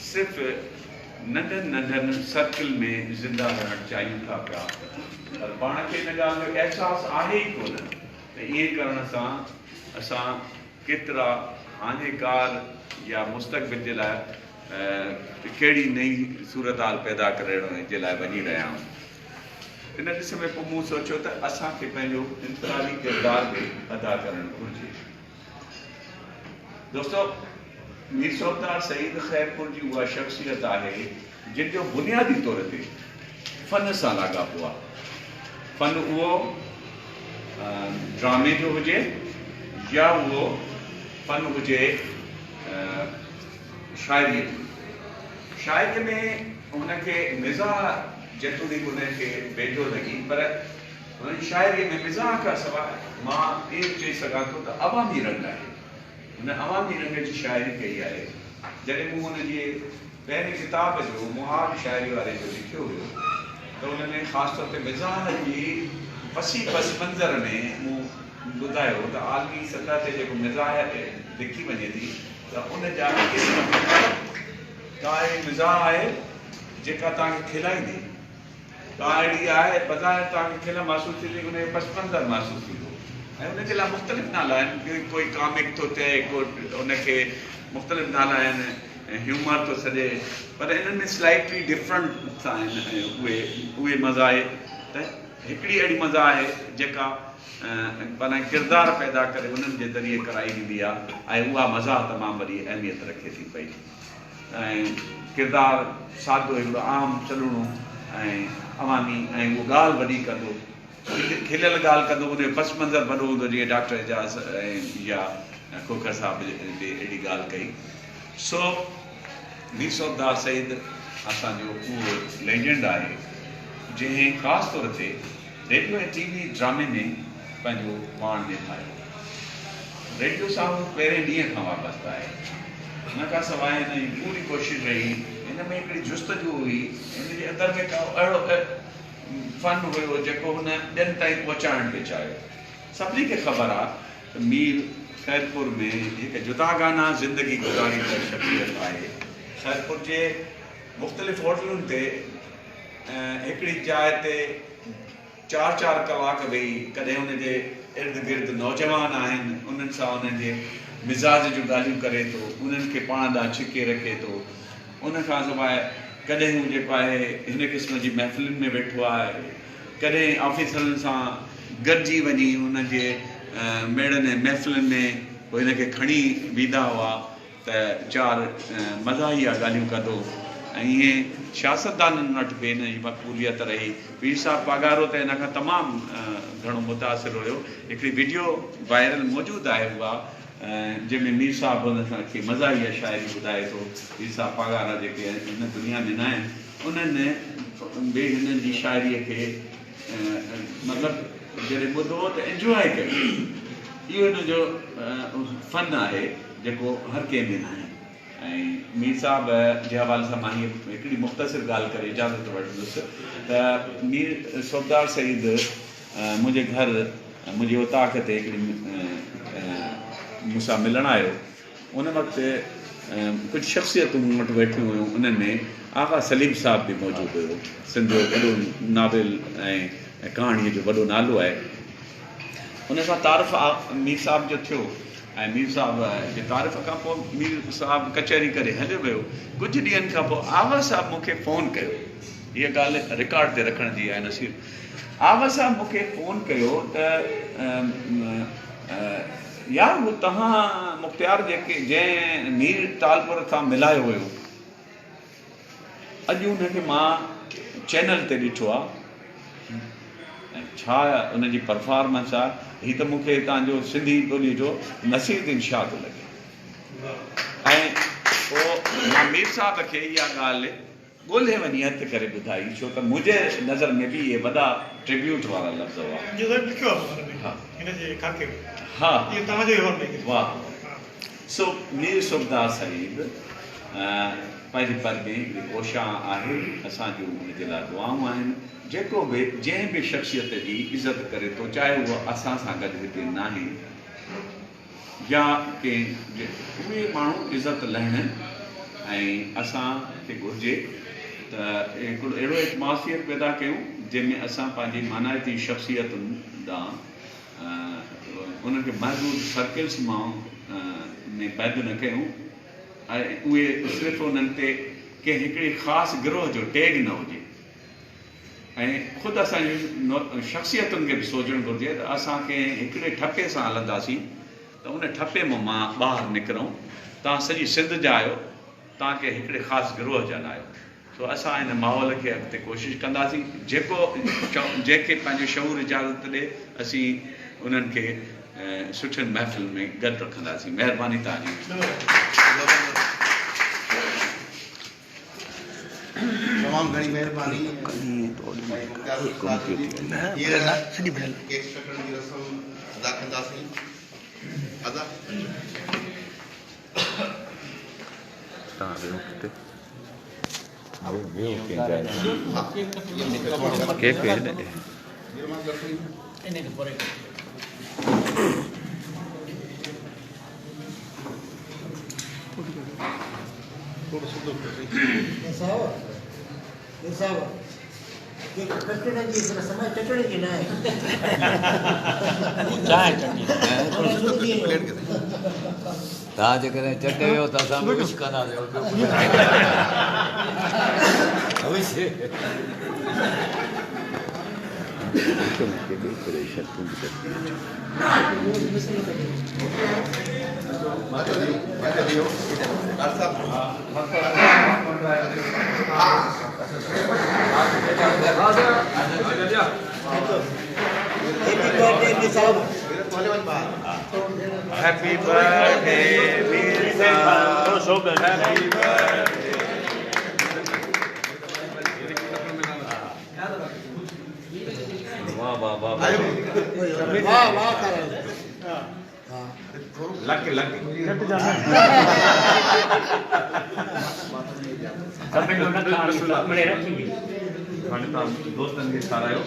सिर्फ़ु नंढनि नंढनि सर्किल में ज़िंदा रहणु चाहियूं था पिया, पर पाण खे इन ॻाल्हि जो अहसासु आहे ई कोन त ईअं करण सां असां केतिरा हानेकार या मुस्तक़बिल जे लाइ कहिड़ी नई सूरत हाल पैदा करण जे लाइ वञी रहिया आहियूं। इन ॾिस में पोइ मूं सोचियो त असांखे पंहिंजो इंफ़रादी किरदार बि अदा करणु घुरिजे। दोस्तो, मीर सौदार सईद खैरपुर जी उहा शख़्सियत आहे जिन जो बुनियादी तौर ते फ़न सां लाॻापो आहे। फ़न उहो ड्रामे जो हुजे या उहो फ़न हुजे शाइरी। शाइरी में हुनखे मिज़ाह जेतोणीकि उनखे बेजो लॻी, पर हुन शाइरी में मिज़ाह खां सवाइ मां इहो चई सघां थो त अवामी रंग आहे। हुन अवामी रंग जी शाइरी कई आहे जॾहिं मूं हुनजी पहिरीं किताब जो मुहार शाइरी वारे जो लिखियो हुयो त हुन में ख़ासि तौर ते मिज़ाज जी वसी पस मंज़र में मूं ॿुधायो त आलमी सतह ते जेको मिज़ाज लिखी वञे थी त उन जा का अहिड़ी मिज़ाज आहे जेका तव्हांखे खिलाईंदी, का अहिड़ी आहे बज़ाहिर तव्हांखे खिल महसूसु थींदी, उनजो पस मंज़र महसूसु थींदो ऐं उनजे लाइ मुख़्तलिफ़ नाला आहिनि। कोई कॉमिक थो चए, को उनखे मुख़्तलिफ़ नाला आहिनि, ह्यूमर थो सॾे, पर इन्हनि में स्लाइटली डिफरेंट आहिनि उहे मज़ा आहे। त हिकिड़ी अहिड़ी मज़ा आहे जेका पाण किरदारु पैदा करे उन्हनि जे ज़रिए कराई वेंदी आहे ऐं उहा मज़ा तमामु वॾी अहमियत रखे थी पई। ऐं किरदारु सादो हिकिड़ो आम चलणो ऐं अवामी ऐं उहो ॻाल्हि वॾी कंदो, खिलियल ॻाल्हि कंदो, उनजो पस मंज़र वॾो हूंदो, जीअं डॉक्टर एजाज़ ऐं या खोखर साहिब जी अहिड़ी ॻाल्हि कई। सो मीर सौदार सईद असांजो उहो लेजेंड आहे जंहिं ख़ासि तौर ते रेडियो ऐं टीवी ड्रामे में पंहिंजो पाण ॾेखारियो। रेडियो सां पहिरें ॾींहं खां वाबस्तु आहे, हिन खां सवाइ हिन जी पूरी कोशिशि रही, हिन में हिकिड़ी जुस्तजू हुई, हिन जे अंदरि में का अहिड़ो फन हुयो जेको हुन ॿियनि ताईं पहुचाइणु पियो चाहियो। सभिनी खे ख़बर आहे त मीर खैरपुर में हिकु जुदागाना ज़िंदगी गुज़ारींदड़ शख़्सियत आहे। खैरपुर जे मुख़्तलिफ़ होटलुनि ते हिकिड़ी जाइ ते 4-4 कलाक वेही, कॾहिं हुनजे इर्द गिर्द नौजवान आहिनि, उन्हनि सां उन्हनि जे मिज़ाज जूं ॻाल्हियूं करे थो, उन्हनि खे पाण ॾांहुं छिके रखे थो। उन खां सवाइ कॾहिं हू जेको आहे हिन क़िस्म जी महफ़िलुनि में वेठो आहे, कॾहिं ऑफिसरनि सां गॾिजी वञी उन्हनि जे मेड़नि ऐं महफ़िलुनि में पोइ हिनखे खणी बीठा हुआ त 4 मज़ाहिया ॻाल्हियूं कंदो। ऐं ईअं सियासतदाननि वटि बि हिन जी मक़बूलियत रही। पीर साहिबु पागारो त हिन खां तमामु घणो मुतासिर हुयो। हिकिड़ी वीडियो वायरल मौजूदु आहे उहा जंहिंमें मीर साहिबु हुन सां खे मज़ाहिया शाइरी ॿुधाए थो। पीर साहिबु पागारा जेके हिन दुनिया में न आहिनि, उन्हनि बि हिननि जी शाइरीअ खे मतिलबु जॾहिं ॿुधो त एंजॉय कयो। इहो हिनजो फन आहे जेको हर कंहिं में न आहे। ऐं मीर साहिब जे हवाले सां मां हीअ हिकिड़ी मुख़्तसिर ॻाल्हि करे इजाज़त वठंदुसि त मीर सौदार सईद मुंहिंजे घर मुंहिंजे उताक ते हिकिड़ी मूंसां मिलणु आयो। उन वक़्तु कुझु शख़्सियतूं मूं वटि वेठियूं हुयूं, उन्हनि में आगा सलीम साहिब बि मौजूदु हुयो। सिंध जो वॾो नाविल ऐं कहाणीअ जो वॾो नालो आहे। उन सां तारीफ़ मीर साहिब जो थियो ऐं मीर साहिब जे तारीफ़ खां पोइ मीर साहिबु कचहरी करे हलियो वियो। कुझु ॾींहंनि खां पोइ आवा साहिबु मूंखे फ़ोन कयो। हीअ ॻाल्हि रिकॉर्ड ते रखण जी आहे नसीर। आवा साहिबु मूंखे फ़ोन कयो त यार उहो तव्हां मुख़्तियार जंहिं मीर तालपुर सां मिलायो हुयो, अॼु उनखे मां चैनल ते ॾिठो आहे ऐं छा उनजी परफॉर्मेंस आहे, हीअ त मूंखे तव्हांजो सिंधी ॿोलीअ जो नसीरुद्दीन शाह थो लॻे। ऐं पोइ मां मीर साहिब खे इहा ॻाल्हि ॻोल्हे वञी हथु करे ॿुधाई, छो त मुंहिंजे नज़र में बि इहे वॾा ट्रिब्यूट वारा लफ़्ज़ हुआ। हा, वाह। सो मीर सौदार सईद पंहिंजे पर में हिकिड़ी कोशा आहे। असांजूं हुनजे लाइ दुआऊं आहिनि। जेको बि जंहिं बि शख़्सियत जी इज़त करे थो, चाहे उहो असां सां गॾु हिते न आहे या कंहिं, उहे माण्हू इज़त लहनि ऐं असांखे घुरिजे त हिकिड़ो अहिड़ो एटमॉस्फेयर पैदा कयूं जंहिंमें असां पंहिंजी मानाइती शख़्सियतुनि ॾांहुं उन्हनि खे महदूद सर्किल्स मां में पैदा न कयूं ऐं उहे सिर्फ़ु उन्हनि ते कंहिं हिकिड़ी ख़ासि गिरोह जो टैग न हुजे। ऐं ख़ुदि असांजी शख़्सियतुनि खे बि सोचणु घुरिजे त असां कंहिं हिकिड़े ठपे सां हलंदासीं त उन ठपे मां ॿाहिरि निकिरूं। तव्हां सॼी सिंध जा आहियो, तव्हांखे हिकिड़े ख़ासि गिरोह जा न आहियो। सो असां हिन माहौल खे अॻिते कोशिशि कंदासीं। जंहिंखे पंहिंजो शऊर इजाज़त ॾिए, असीं उन्हनि खे सुठियुनि महफ़िल में गॾु रखंदासीं। महिरबानी तव्हांजी। तमामु घणी महिरबानी। अदा कंदासीं। केक भेज दे चटणी जी समय चटणी की ना है चाय चटनी तव्हां जेकॾहिं चटे वियो त असां बि विश कंदासीं अवश्य Happy birthday, Mirza. Happy birthday. वाह वाह वाह वाह वाह कर लकी लकी दोस्तनि खे खारायो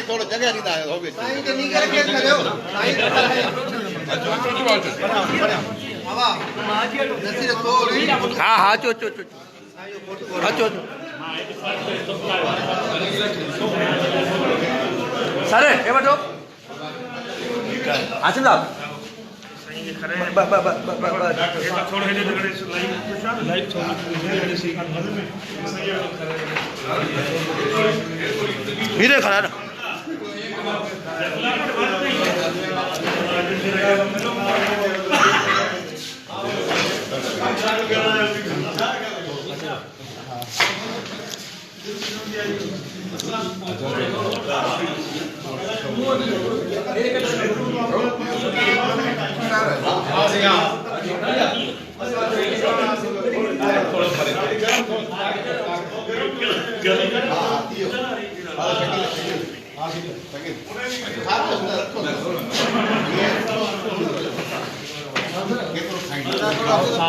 थोड़ा जगह ॾींदा आहियो हाँ हाँ चो चो चो अचो सारे हे वठो आसिम साहब हीरे खड़ा ना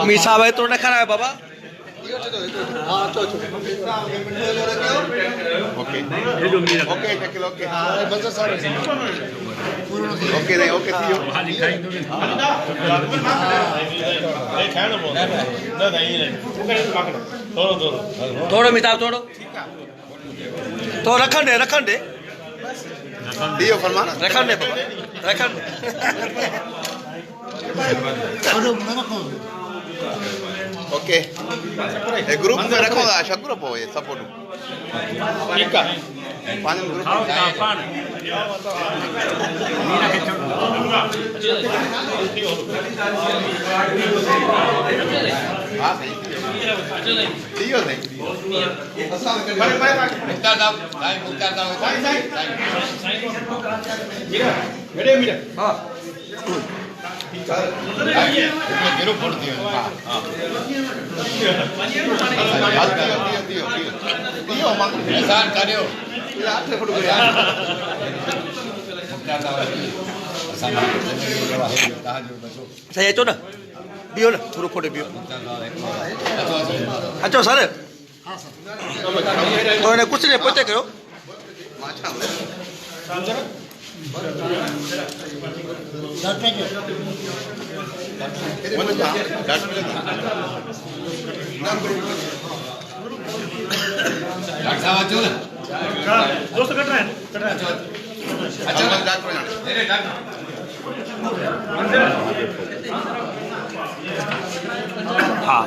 मीसा भाई तो न खड़ा है बाबा okay okay Shakeel okay okay नहीं ओके थी थोड़ो मिसाब थोड़ो तो रखन दे दियो फरमान रखन दे बाबा रखन ओके ए ग्रुप में रखो था शकरो पो ये सपोर्ट ठीक है पांच ग्रुप आओ पान हां सही दियो नहीं अस्सलाम वालेकुम मुख्तार साहब भाई मुख्तार साहब मेरे मेरे हां ग्रुप फोड़ दियो हां दियो मां एहसान करियो आठ फोटो मुख्तार साहब saya itu dah bio lah suruh foto bio अच्छा सर तो इन्हें कुछ नहीं पता करो दोस्त कट रहे हैं अच्छा डॉक्टर हाँ